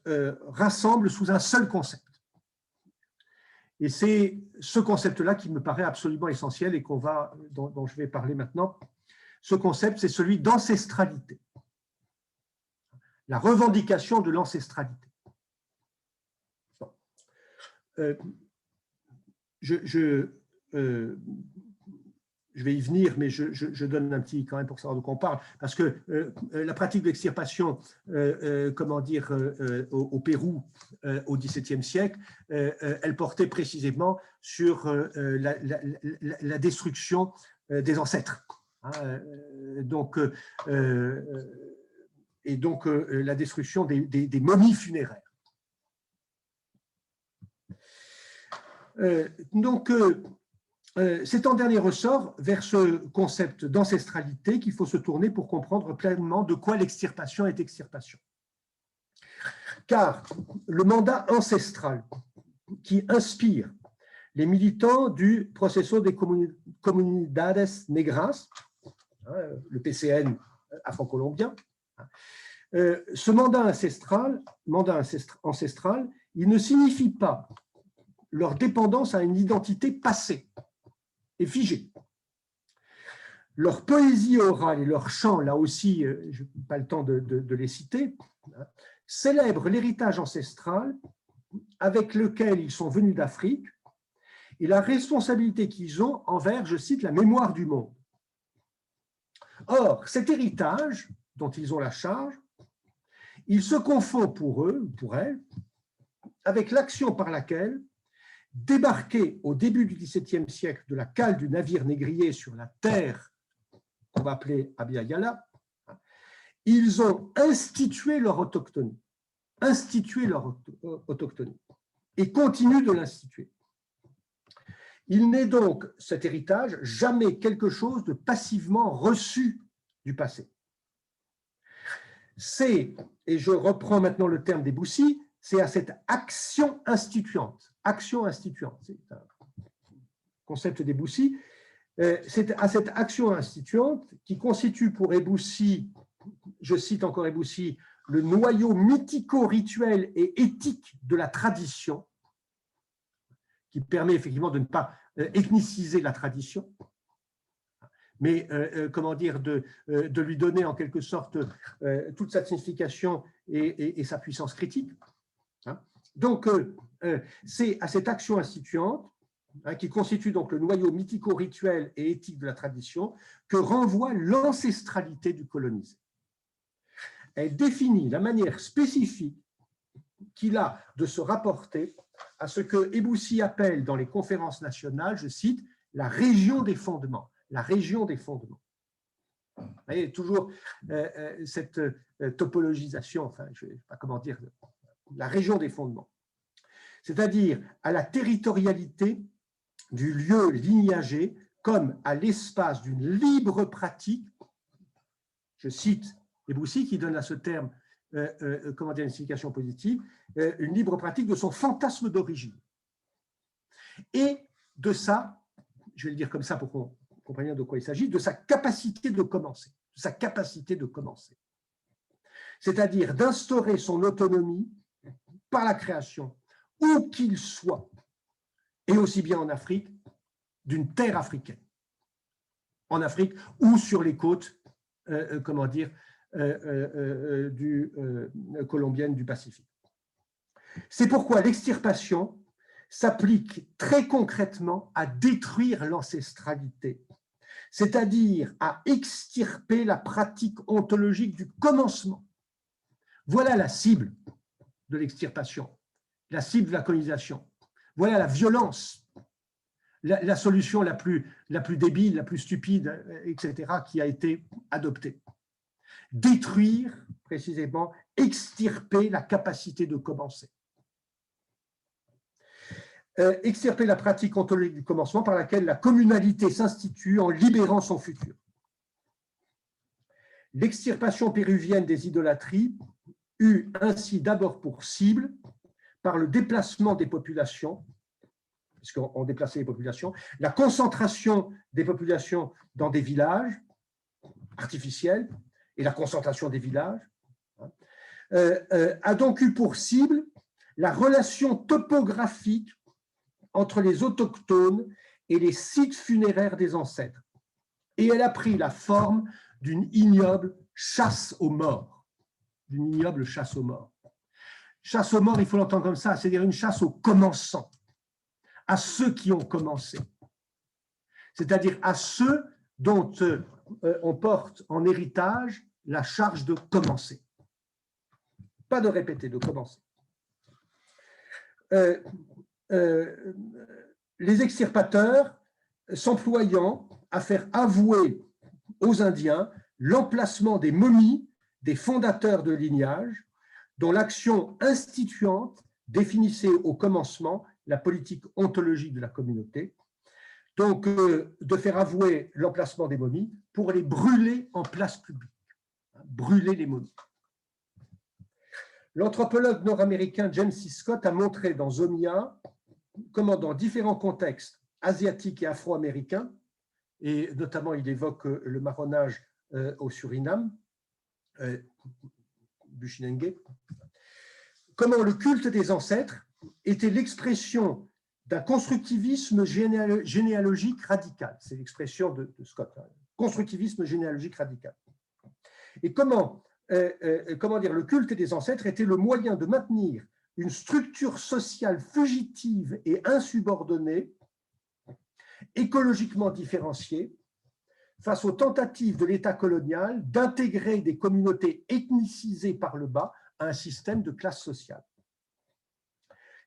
rassemblent sous un seul concept. Et c'est ce concept-là qui me paraît absolument essentiel et dont je vais parler maintenant. Ce concept, c'est celui d'ancestralité. La revendication de l'ancestralité. Je vais y venir, mais je donne un petit quand même pour savoir de quoi on parle, parce que la pratique de l'extirpation, comment dire, au Pérou au XVIIe siècle, elle portait précisément sur la destruction des ancêtres. Et donc la destruction des momies funéraires. C'est en dernier ressort vers ce concept d'ancestralité qu'il faut se tourner pour comprendre pleinement de quoi l'extirpation est extirpation. Car le mandat ancestral qui inspire les militants du Proceso de Comunidades Negras, le PCN afro-colombien, ce mandat ancestral, il ne signifie pas leur dépendance à une identité passée et figée. Leur poésie orale et leur chant, là aussi, je n'ai pas le temps de les citer, célèbrent l'héritage ancestral avec lequel ils sont venus d'Afrique et la responsabilité qu'ils ont envers, je cite, la mémoire du monde. Or, cet héritage dont ils ont la charge, il se confond pour eux, pour elles, avec l'action par laquelle, débarqués au début du XVIIe siècle de la cale du navire négrier sur la terre qu'on va appeler Abya-Yala, ils ont institué leur autochtonie, et continuent de l'instituer. Il n'est donc, cet héritage, jamais quelque chose de passivement reçu du passé. C'est, et je reprends maintenant le terme des Boussi, c'est à cette action instituante, c'est un concept des Boussi, c'est à cette action instituante qui constitue pour Eboussi, je cite encore Eboussi, le noyau mythico-rituel et éthique de la tradition, qui permet effectivement de ne pas ethniciser la tradition, mais comment dire, de lui donner en quelque sorte toute sa signification et sa puissance critique. Donc, c'est à cette action instituante, qui constitue donc le noyau mythico-rituel et éthique de la tradition, que renvoie l'ancestralité du colonisé. Elle définit la manière spécifique qu'il a de se rapporter à ce que Eboussi appelle dans les conférences nationales, je cite, la région des fondements. La région des fondements. Vous voyez, toujours cette topologisation, enfin, je ne sais pas comment dire, la région des fondements. C'est-à-dire à la territorialité du lieu lignagé comme à l'espace d'une libre pratique, je cite Eboussi qui donne à ce terme comment dire, une signification positive, une libre pratique de son fantasme d'origine. Et de ça, je vais le dire comme ça pour qu'on comprenne bien de quoi il s'agit, de sa capacité de commencer. C'est-à-dire d'instaurer son autonomie par la création, où qu'il soit, et aussi bien en Afrique, d'une terre africaine. En Afrique ou sur les côtes, comment dire, colombiennes du Pacifique. C'est pourquoi l'extirpation s'applique très concrètement à détruire l'ancestralité, c'est-à-dire à extirper la pratique ontologique du commencement. Voilà la cible de l'extirpation, la cible de la colonisation. Voilà la violence, la solution la plus débile, la plus stupide, etc., qui a été adoptée. Détruire, précisément, extirper la capacité de commencer. Extirper la pratique ontologique du commencement par laquelle la communalité s'institue en libérant son futur. L'extirpation péruvienne des idolâtries eut ainsi d'abord pour cible, par le déplacement des populations, puisqu'on déplaçait les populations, la concentration des populations dans des villages artificiels et la concentration des villages, a donc eu pour cible la relation topographique entre les autochtones et les sites funéraires des ancêtres. Et elle a pris la forme d'une ignoble chasse aux morts. Chasse aux morts, il faut l'entendre comme ça, c'est-à-dire une chasse aux commençants, à ceux qui ont commencé, c'est-à-dire à ceux dont on porte en héritage la charge de commencer. Pas de répéter, de commencer. Les extirpateurs s'employant à faire avouer aux Indiens l'emplacement des momies des fondateurs de lignage dont l'action instituante définissait au commencement la politique ontologique de la communauté, donc de faire avouer l'emplacement des momies pour les brûler en place publique, brûler les momies. L'anthropologue nord-américain James C. Scott a montré dans Zomia comment dans différents contextes asiatiques et afro-américains, et notamment il évoque le marronnage au Suriname, Bushinengue, comment le culte des ancêtres était l'expression d'un constructivisme généalogique radical. C'est l'expression de Scott, constructivisme généalogique radical. Et comment dire, le culte des ancêtres était le moyen de maintenir une structure sociale fugitive et insubordonnée, écologiquement différenciée, face aux tentatives de l'État colonial d'intégrer des communautés ethnicisées par le bas à un système de classe sociale.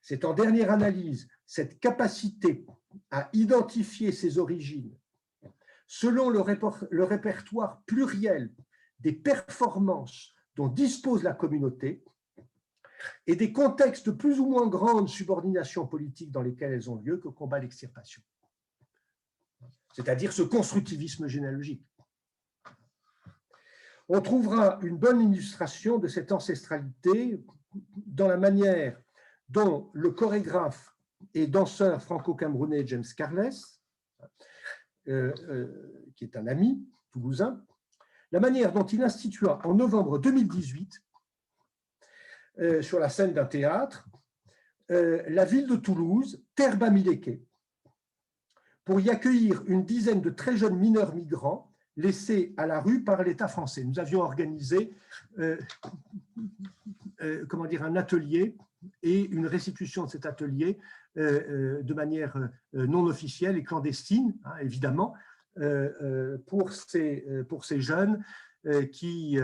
C'est en dernière analyse cette capacité à identifier ses origines selon le répertoire pluriel des performances dont dispose la communauté et des contextes de plus ou moins grande subordination politique dans lesquels elles ont lieu que combat l'extirpation. C'est-à-dire ce constructivisme généalogique. On trouvera une bonne illustration de cette ancestralité dans la manière dont le chorégraphe et danseur franco-camerounais James Carles, qui est un ami toulousain, la manière dont il institua en novembre 2018, sur la scène d'un théâtre, la ville de Toulouse, terre bamileke, pour y accueillir une dizaine de très jeunes mineurs migrants laissés à la rue par l'État français. Nous avions organisé un atelier et une restitution de cet atelier de manière non officielle et clandestine, évidemment, pour ces jeunes qui,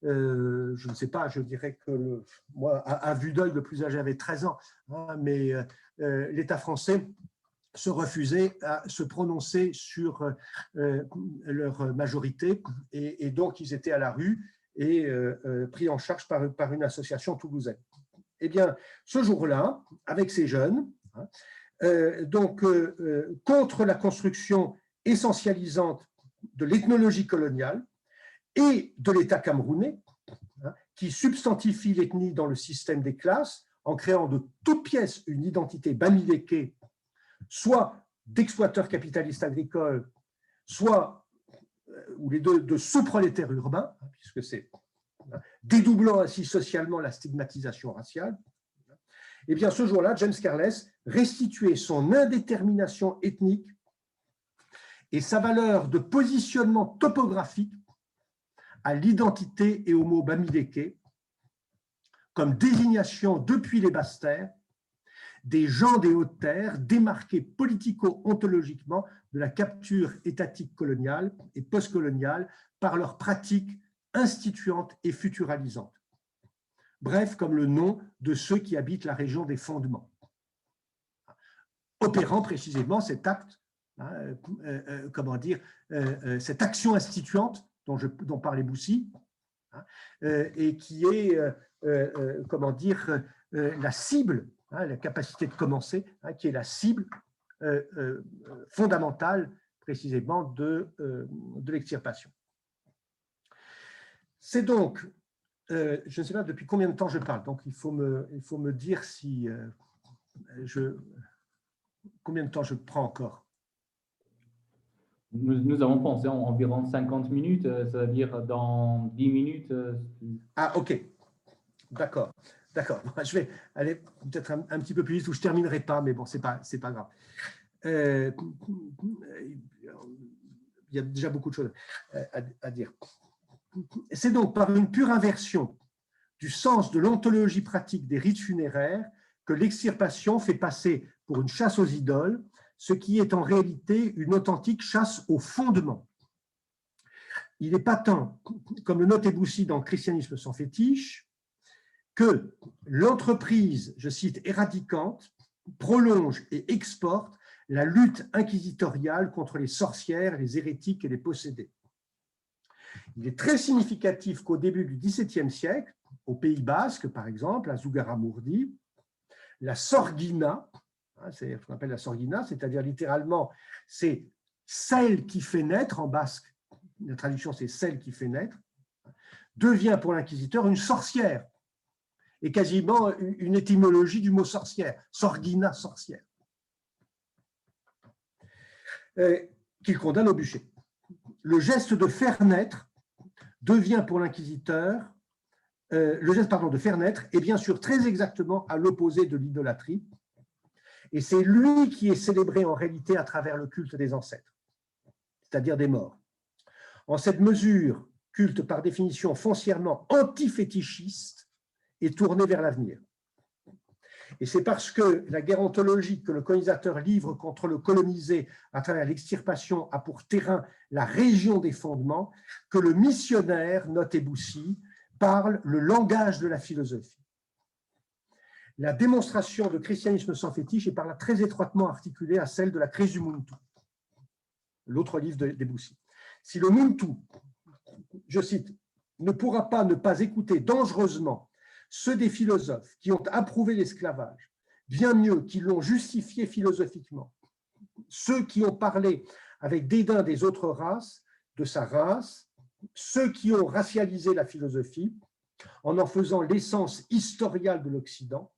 je ne sais pas, je dirais que moi, à vue d'œil, le plus âgé avait 13 ans, mais l'État français se refusait à se prononcer sur leur majorité et donc ils étaient à la rue et pris en charge par une association toulousaine. Eh bien, ce jour-là, avec ces jeunes, contre la construction essentialisante de l'ethnologie coloniale et de l'État camerounais, qui substantifie l'ethnie dans le système des classes en créant de toutes pièces une identité bamileke, soit d'exploiteurs capitalistes agricoles, soit, ou les deux, de sous-prolétaires urbains, puisque c'est dédoublant ainsi socialement la stigmatisation raciale. Eh bien, ce jour-là, James Carles restituait son indétermination ethnique et sa valeur de positionnement topographique à l'identité et au mot bamileke comme désignation depuis les basses terres des gens des hautes terres démarqués politico-ontologiquement de la capture étatique coloniale et postcoloniale par leurs pratiques instituantes et futuralisantes. Bref, comme le nom de ceux qui habitent la région des fondements. Opérant précisément cet acte, cette action instituante dont parlait Boussy, et qui est, la cible, la capacité de commencer, qui est la cible fondamentale précisément de l'extirpation. C'est donc, je ne sais pas depuis combien de temps je parle, donc il faut me dire si combien de temps je prends encore. Nous avons pensé environ 50 minutes, c'est-à-dire dans 10 minutes. Ah, ok. D'accord. D'accord. Je vais aller peut-être un petit peu plus vite ou je ne terminerai pas, mais bon, ce n'est pas grave. Il y a déjà beaucoup de choses à dire. C'est donc par une pure inversion du sens de l'ontologie pratique des rites funéraires que l'extirpation fait passer pour une chasse aux idoles, ce qui est en réalité une authentique chasse au fondement. Il est patent, comme le note Boussy dans Christianisme sans fétiche, que l'entreprise, je cite, éradicante, prolonge et exporte la lutte inquisitoriale contre les sorcières, les hérétiques et les possédés. Il est très significatif qu'au début du XVIIe siècle, au Pays Basque, par exemple, à Zugarramurdi, la sorguina, c'est ce qu'on appelle la sorguina, c'est-à-dire littéralement, c'est celle qui fait naître, en basque, la traduction c'est celle qui fait naître, devient pour l'inquisiteur une sorcière, et quasiment une étymologie du mot sorcière, sorguina, sorcière, qu'il condamne au bûcher. Le geste de faire naître devient pour l'inquisiteur, le geste de faire naître est bien sûr très exactement à l'opposé de l'idolâtrie, et c'est lui qui est célébré en réalité à travers le culte des ancêtres, c'est-à-dire des morts. En cette mesure, culte par définition foncièrement antifétichiste et tourné vers l'avenir. Et c'est parce que la guerre ontologique que le colonisateur livre contre le colonisé à travers l'extirpation a pour terrain la région des fondements que le missionnaire, note Boussy, parle le langage de la philosophie. La démonstration de christianisme sans fétiche est par là très étroitement articulée à celle de la crise du Muntu, l'autre livre de Debussy. Si le Muntu, je cite, ne pourra pas ne pas écouter dangereusement ceux des philosophes qui ont approuvé l'esclavage, bien mieux qu'ils l'ont justifié philosophiquement, ceux qui ont parlé avec dédain des autres races, de sa race, ceux qui ont racialisé la philosophie, en faisant l'essence historiale de l'Occident,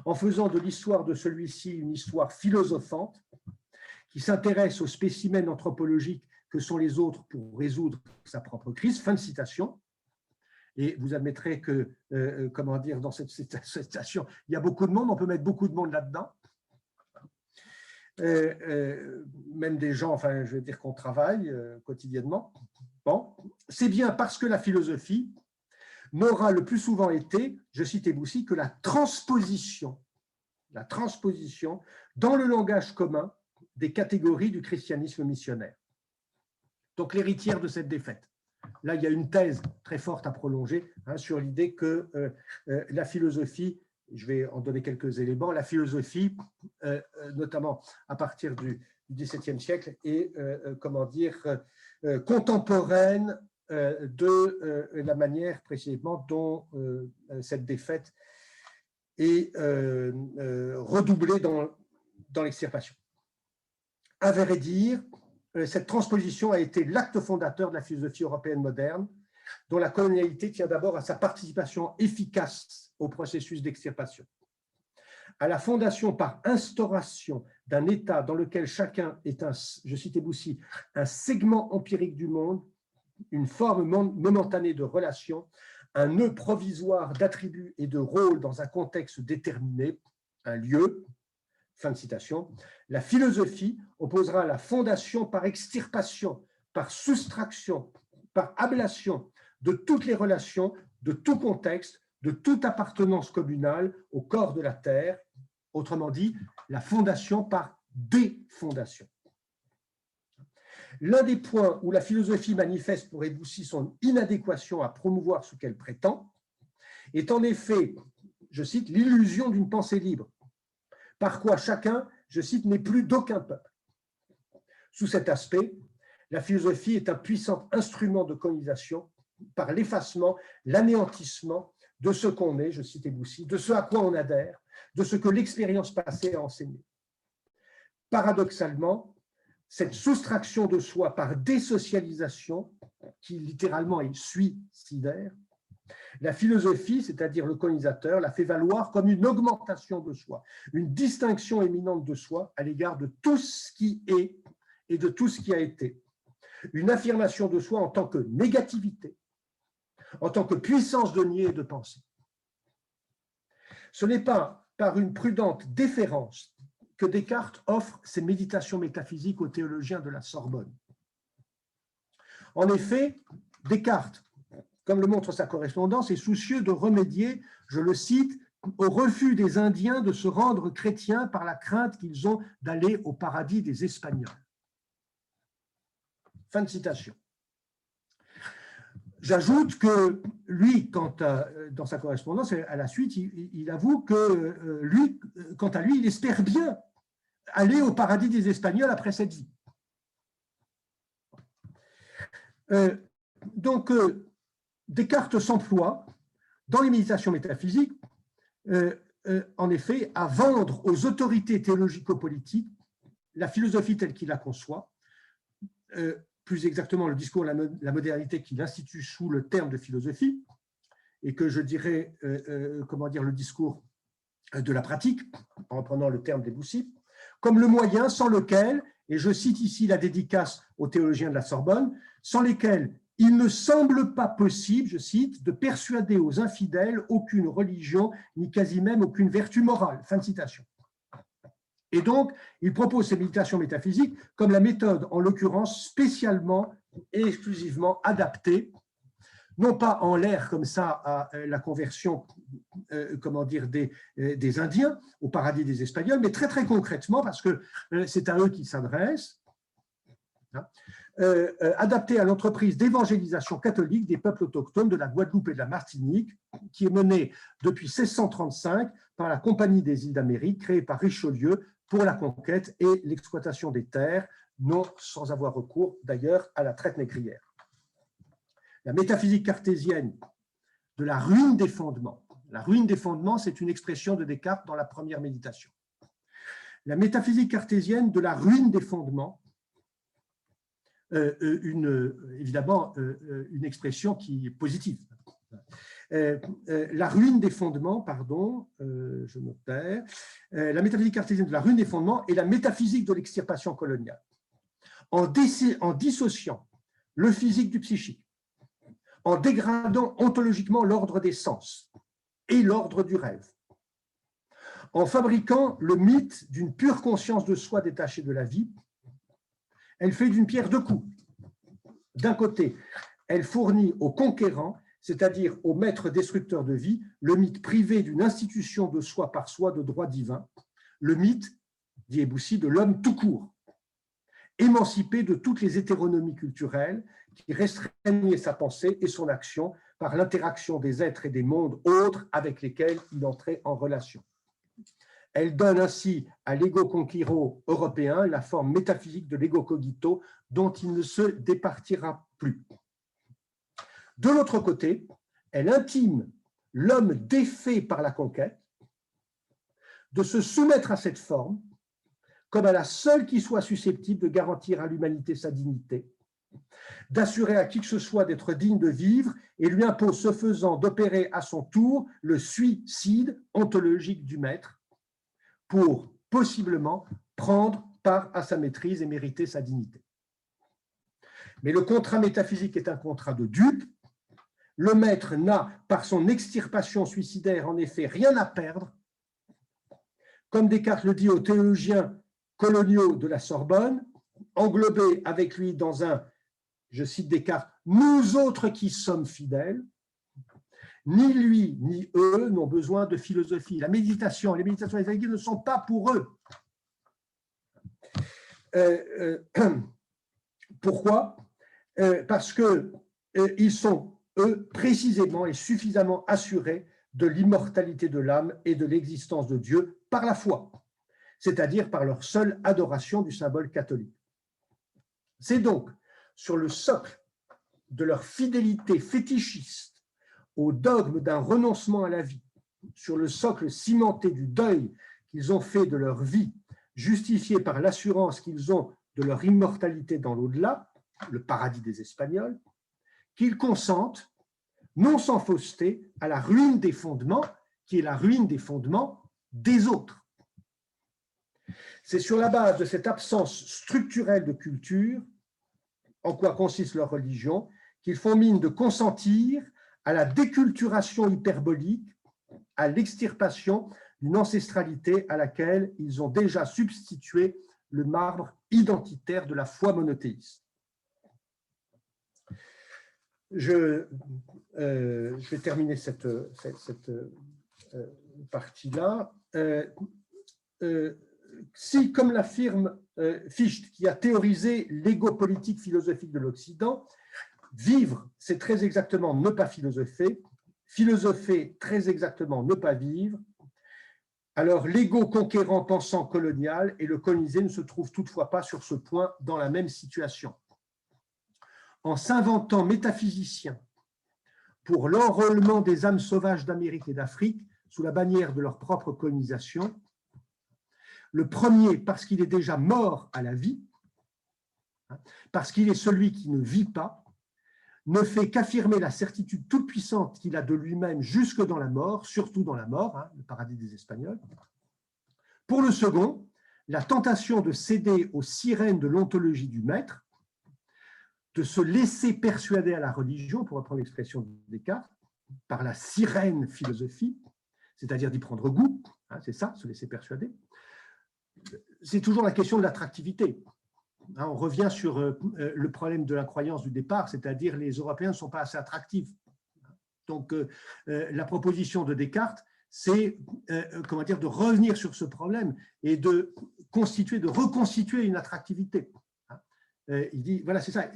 en faisant de l'histoire de celui-ci une histoire philosophante, qui s'intéresse aux spécimens anthropologiques que sont les autres pour résoudre sa propre crise. Fin de citation. Et vous admettrez que, comment dire, dans cette citation, il y a beaucoup de monde, on peut mettre beaucoup de monde là-dedans. Même des gens, enfin, je veux dire qu'on travaille quotidiennement. Bon, c'est bien parce que la philosophie n'aura le plus souvent été, je cite Debussy, que la transposition dans le langage commun des catégories du christianisme missionnaire. Donc, l'héritière de cette défaite. Là, il y a une thèse très forte à prolonger sur l'idée que la philosophie, je vais en donner quelques éléments, la philosophie, notamment à partir du XVIIe siècle, est, comment dire, contemporaine de la manière précisément dont cette défaite est redoublée dans l'extirpation. À vrai dire, cette transposition a été l'acte fondateur de la philosophie européenne moderne, dont la colonialité tient d'abord à sa participation efficace au processus d'extirpation, à la fondation par instauration d'un État dans lequel chacun est un, je cite Debussy, un segment empirique du monde, une forme momentanée de relation, un nœud provisoire d'attributs et de rôles dans un contexte déterminé, un lieu. Fin de citation. La philosophie opposera la fondation par extirpation, par soustraction, par ablation de toutes les relations, de tout contexte, de toute appartenance communale au corps de la terre, autrement dit, la fondation par défondation. L'un des points où la philosophie manifeste pour Debussy son inadéquation à promouvoir ce qu'elle prétend est en effet, je cite, l'illusion d'une pensée libre, par quoi chacun, je cite, n'est plus d'aucun peuple. Sous cet aspect, la philosophie est un puissant instrument de colonisation par l'effacement, l'anéantissement de ce qu'on est, je cite Debussy, de ce à quoi on adhère, de ce que l'expérience passée a enseigné. Paradoxalement, cette soustraction de soi par désocialisation, qui littéralement est suicidaire, la philosophie, c'est-à-dire le colonisateur, la fait valoir comme une augmentation de soi, une distinction éminente de soi à l'égard de tout ce qui est et de tout ce qui a été, une affirmation de soi en tant que négativité, en tant que puissance de nier et de penser. Ce n'est pas par une prudente déférence que Descartes offre ses méditations métaphysiques aux théologiens de la Sorbonne. En effet, Descartes, comme le montre sa correspondance, est soucieux de remédier, je le cite, au refus des Indiens de se rendre chrétiens par la crainte qu'ils ont d'aller au paradis des Espagnols. Fin de citation. J'ajoute que lui, dans sa correspondance, à la suite, il avoue que lui, quant à lui, il espère bien aller au paradis des Espagnols après cette vie. Donc, Descartes s'emploie, dans les méditations métaphysiques, en effet, à vendre aux autorités théologico-politiques la philosophie telle qu'il la conçoit, plus exactement le discours de la modernité qu'il institue sous le terme de philosophie, et que je dirais, comment dire, le discours de la pratique, en reprenant le terme des Debussy, comme le moyen sans lequel, et je cite ici la dédicace aux théologiens de la Sorbonne, sans lesquels il ne semble pas possible, je cite, de persuader aux infidèles aucune religion, ni quasi même aucune vertu morale. Fin de citation. Et donc, il propose ces méditations métaphysiques comme la méthode, en l'occurrence, spécialement et exclusivement adaptée, non pas en l'air comme ça à la conversion, comment dire, des Indiens au paradis des Espagnols, mais très très concrètement, parce que c'est à eux qu'il s'adresse, adapté à l'entreprise d'évangélisation catholique des peuples autochtones de la Guadeloupe et de la Martinique, qui est menée depuis 1635 par la Compagnie des îles d'Amérique, créée par Richelieu pour la conquête et l'exploitation des terres, non sans avoir recours d'ailleurs à la traite négrière. La métaphysique cartésienne de la ruine des fondements. La ruine des fondements, c'est une expression de Descartes dans la première méditation. La métaphysique cartésienne de la ruine des fondements, évidemment une expression qui est positive. La ruine des fondements, pardon, je me perds, la métaphysique cartésienne de la ruine des fondements est la métaphysique de l'extirpation coloniale. En dissociant le physique du psychique, en dégradant ontologiquement l'ordre des sens et l'ordre du rêve, en fabriquant le mythe d'une pure conscience de soi détachée de la vie, elle fait d'une pierre deux coups. D'un côté, elle fournit aux conquérants, c'est-à-dire aux maîtres destructeurs de vie, le mythe privé d'une institution de soi par soi de droit divin, le mythe, dit Eboussi, de l'homme tout court, émancipé de toutes les hétéronomies culturelles qui restreignaient sa pensée et son action par l'interaction des êtres et des mondes autres avec lesquels il entrait en relation. Elle donne ainsi à l'ego conquiro européen la forme métaphysique de l'ego cogito dont il ne se départira plus. De l'autre côté, elle intime l'homme défait par la conquête de se soumettre à cette forme comme à la seule qui soit susceptible de garantir à l'humanité sa dignité, d'assurer à qui que ce soit d'être digne de vivre et lui impose ce faisant d'opérer à son tour le suicide ontologique du maître pour possiblement prendre part à sa maîtrise et mériter sa dignité. Mais le contrat métaphysique est un contrat de dupe. Le maître n'a, par son extirpation suicidaire, en effet, rien à perdre. Comme Descartes le dit aux théologiens coloniaux de la Sorbonne, englobés avec lui dans un, je cite Descartes, « nous autres qui sommes fidèles », ni lui ni eux n'ont besoin de philosophie. La méditation et les méditations évangéliques ne sont pas pour eux. Pourquoi? Parce qu'ils sont, eux, précisément et suffisamment assurés de l'immortalité de l'âme et de l'existence de Dieu par la foi, c'est-à-dire par leur seule adoration du symbole catholique. C'est donc sur le socle de leur fidélité fétichiste au dogme d'un renoncement à la vie, sur le socle cimenté du deuil qu'ils ont fait de leur vie, justifié par l'assurance qu'ils ont de leur immortalité dans l'au-delà, le paradis des Espagnols, qu'ils consentent, non sans fausseté, à la ruine des fondements, qui est la ruine des fondements des autres. C'est sur la base de cette absence structurelle de culture, en quoi consiste leur religion, qu'ils font mine de consentir à la déculturation hyperbolique, à l'extirpation d'une ancestralité à laquelle ils ont déjà substitué le marbre identitaire de la foi monothéiste. Je vais terminer cette partie-là. Si, comme l'affirme Fichte, qui a théorisé l'ego politique philosophique de l'Occident, vivre, c'est très exactement ne pas philosopher, philosopher, très exactement ne pas vivre, alors l'ego conquérant pensant colonial et le colonisé ne se trouvent toutefois pas sur ce point dans la même situation. En s'inventant métaphysiciens pour l'enrôlement des âmes sauvages d'Amérique et d'Afrique sous la bannière de leur propre colonisation, le premier parce qu'il est déjà mort à la vie, parce qu'il est celui qui ne vit pas, ne fait qu'affirmer la certitude toute puissante qu'il a de lui-même jusque dans la mort, surtout dans la mort, le paradis des Espagnols. Pour le second, la tentation de céder aux sirènes de l'ontologie du maître, de se laisser persuader à la religion, pour reprendre l'expression de Descartes, par la sirène philosophie, c'est-à-dire d'y prendre goût, c'est ça, se laisser persuader. C'est toujours la question de l'attractivité. On revient sur le problème de l'incroyance du départ, c'est-à-dire les Européens ne sont pas assez attractifs. Donc, la proposition de Descartes, c'est de revenir sur ce problème et de reconstituer une attractivité. il dit, voilà, c'est ça,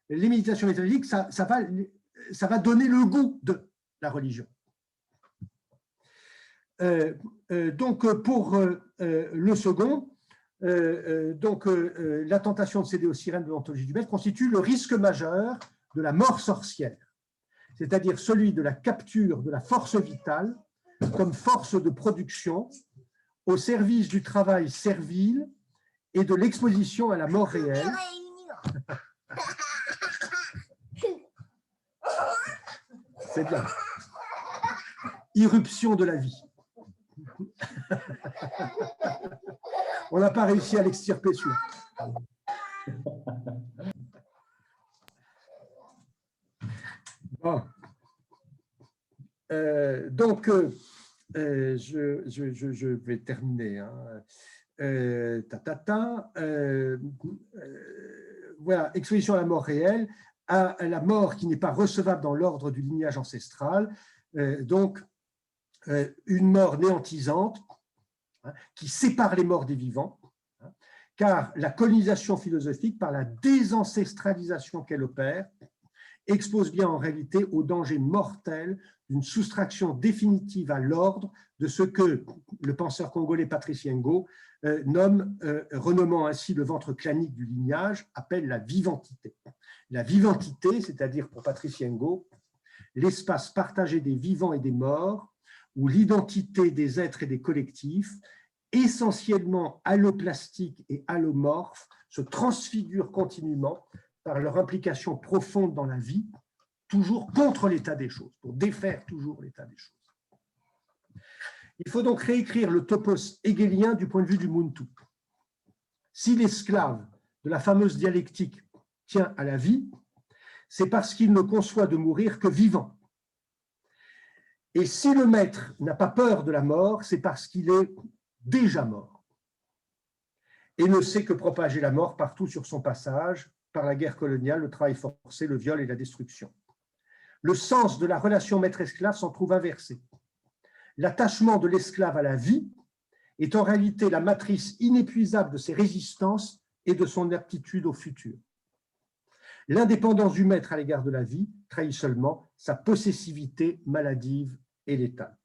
les méditations métaphysiques, ça va donner le goût de la religion. Donc, pour le second, la tentation de céder aux sirènes de l'ontologie du maître constitue le risque majeur de la mort sorcière, c'est-à-dire celui de la capture de la force vitale comme force de production au service du travail servile et de l'exposition à la mort réelle. C'est bien. Irruption de la vie. On n'a pas réussi à l'extirper celui-là. Bon. Je vais terminer. Hein. Voilà, exposition à la mort réelle, à la mort qui n'est pas recevable dans l'ordre du lignage ancestral. Une mort néantisante, hein, qui sépare les morts des vivants, hein, car la colonisation philosophique, par la désancestralisation qu'elle opère, expose bien en réalité au danger mortel d'une soustraction définitive à l'ordre de ce que le penseur congolais Patrice Yengo renommant ainsi le ventre clanique du lignage, appelle la vivantité. La vivantité, c'est-à-dire pour Patrice Yengo, l'espace partagé des vivants et des morts, où l'identité des êtres et des collectifs, essentiellement alloplastiques et allomorphes, se transfigure continuellement par leur implication profonde dans la vie, toujours contre l'état des choses, pour défaire toujours l'état des choses. Il faut donc réécrire le topos hegelien du point de vue du Muntu. Si l'esclave de la fameuse dialectique tient à la vie, c'est parce qu'il ne conçoit de mourir que vivant. Et si le maître n'a pas peur de la mort, c'est parce qu'il est déjà mort et ne sait que propager la mort partout sur son passage, par la guerre coloniale, le travail forcé, le viol et la destruction. Le sens de la relation maître-esclave s'en trouve inversé. L'attachement de l'esclave à la vie est en réalité la matrice inépuisable de ses résistances et de son aptitude au futur. L'indépendance du maître à l'égard de la vie trahit seulement sa possessivité maladive et létale.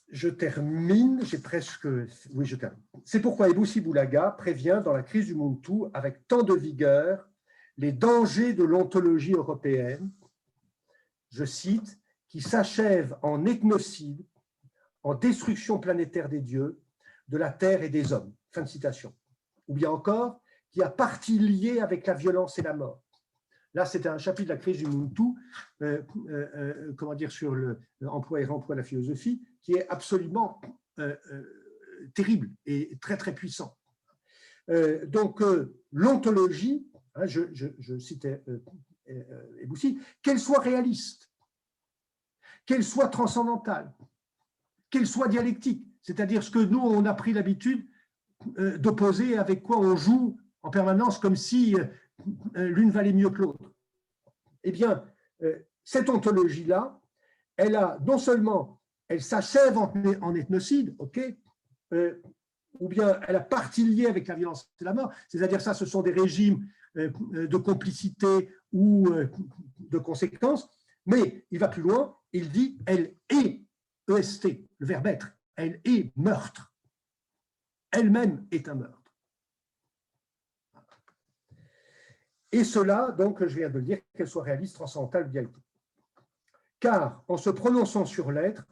Je termine, j'ai presque... Oui, je termine. C'est pourquoi Ebussi Boulaga prévient dans la crise du Muntu avec tant de vigueur les dangers de l'ontologie européenne, je cite, qui s'achève en ethnocide, en destruction planétaire des dieux, de la terre et des hommes. Fin de citation. Ou bien encore, qui a partie liée avec la violence et la mort. Là, c'était un chapitre de la crise du Muntu, comment dire, sur l'emploi et remploi de la philosophie, qui est absolument terrible et très, très puissant. L'ontologie, hein, je citais Ebussi, qu'elle soit réaliste, qu'elle soit transcendantale, qu'elle soit dialectique, c'est-à-dire ce que nous, on a pris l'habitude d'opposer, avec quoi on joue en permanence, comme si l'une valait mieux que l'autre. Eh bien, cette ontologie-là, elle a non seulement, elle s'achève en ethnocide, ok, ou bien elle a partie liée avec la violence et la mort, c'est-à-dire ça, ce sont des régimes de complicité ou de conséquences, mais il va plus loin, il dit, elle est EST, le verbe être, elle est meurtre, elle-même est un meurtre. Et cela, donc, je viens de le dire, qu'elle soit réaliste, transcendantale, dialectique. Car, en se prononçant sur l'être,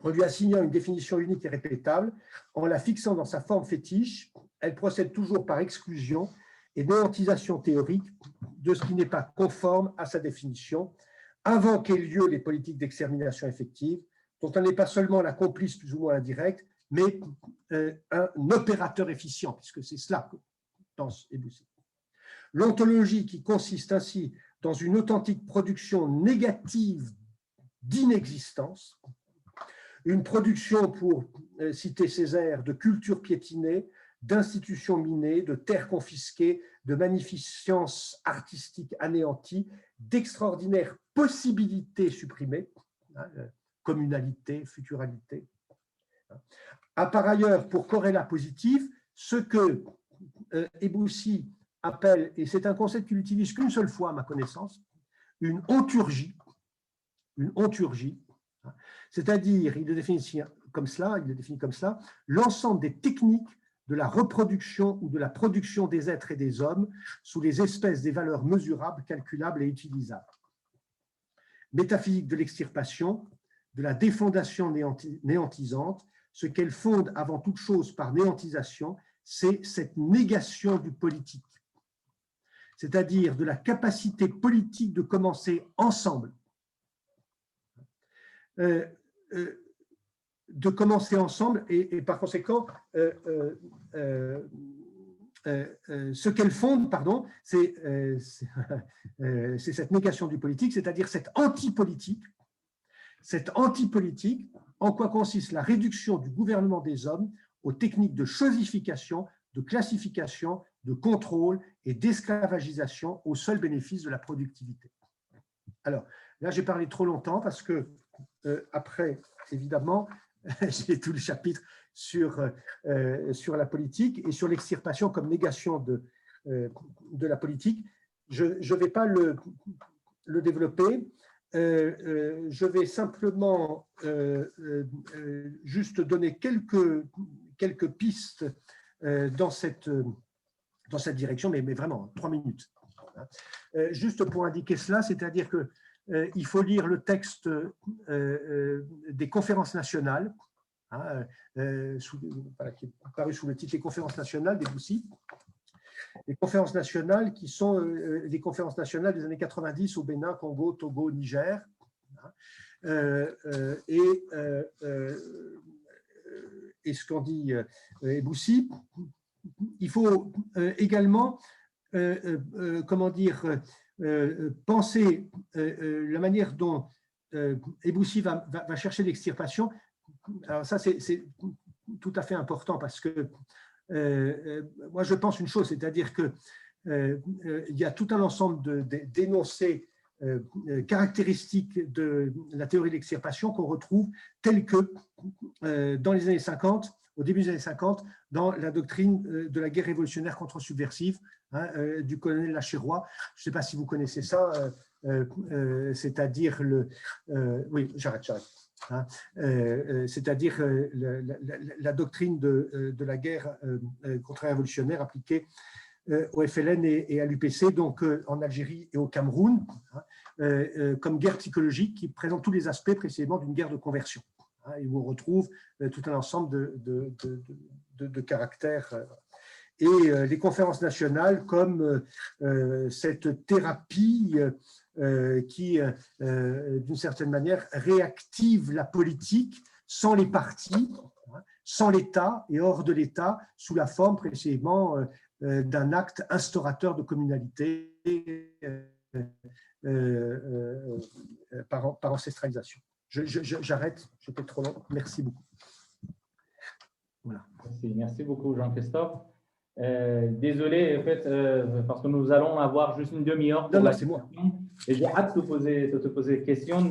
en lui assignant une définition unique et répétable, en la fixant dans sa forme fétiche, elle procède toujours par exclusion et néantisation théorique de ce qui n'est pas conforme à sa définition, avant qu'aient lieu les politiques d'extermination effective, dont elle n'est pas seulement la complice plus ou moins indirecte, mais un opérateur efficient, puisque c'est cela que pense Ebussi. L'ontologie qui consiste ainsi dans une authentique production négative d'inexistence, une production, pour citer Césaire, de culture piétinée, d'institutions minées, de terres confisquées, de magnificence artistique anéantie, d'extraordinaires possibilités supprimées, communalité, futuralité. A par ailleurs, pour corrélat positif, ce que Eboussi appelle, et c'est un concept qu'il utilise qu'une seule fois à ma connaissance, une onturgie, c'est-à-dire, il le définit comme cela, l'ensemble des techniques de la reproduction ou de la production des êtres et des hommes sous les espèces des valeurs mesurables, calculables et utilisables. Métaphysique de l'extirpation, de la défondation néantisante, ce qu'elle fonde avant toute chose par néantisation, c'est cette négation du politique, c'est-à-dire de la capacité politique de commencer ensemble, et par conséquent, ce qu'elle fonde, pardon, c'est cette négation du politique, c'est-à-dire cette antipolitique, en quoi consiste la réduction du gouvernement des hommes aux techniques de chosification, de classification, de contrôle et d'esclavagisation au seul bénéfice de la productivité. Alors, là, j'ai parlé trop longtemps parce que, après, évidemment, j'ai tout le chapitre sur la politique et sur l'extirpation comme négation de la politique. Je ne vais pas le développer. Je vais simplement juste donner quelques pistes dans cette direction, mais vraiment 3 minutes. Juste pour indiquer cela, c'est-à-dire qu'il faut lire le texte des conférences nationales, qui est paru sous le titre « Les conférences nationales » d'Eboussi. Les conférences nationales qui sont les conférences nationales des années 90 au Bénin, Congo, Togo, Niger. Et ce qu'en dit Eboussi, il faut également penser la manière dont Eboussi va chercher l'extirpation. Alors ça, c'est tout à fait important parce que moi, je pense une chose, c'est-à-dire qu'il y a tout un ensemble d'énoncés caractéristiques de la théorie de l'extirpation qu'on retrouve telle que dans les années 50, au début des années 50, dans la doctrine de la guerre révolutionnaire contre-subversive du colonel Lachéroix. Je ne sais pas si vous connaissez ça, c'est-à-dire oui, j'arrête. C'est-à-dire la doctrine de la guerre contre-révolutionnaire appliquée au FLN et à l'UPC, donc en Algérie et au Cameroun, comme guerre psychologique qui présente tous les aspects précisément d'une guerre de conversion. Et où on retrouve tout un ensemble de caractères. Et les conférences nationales comme cette thérapie qui, d'une certaine manière, réactive la politique sans les partis, sans l'État et hors de l'État, sous la forme précisément d'un acte instaurateur de communalité par ancestralisation. J'arrête, j'étais trop long. Merci beaucoup. Voilà. Merci beaucoup, Jean-Christophe. Désolé, en fait, parce que nous allons avoir juste une demi-heure pour la question. Et j'ai hâte de te poser des questions.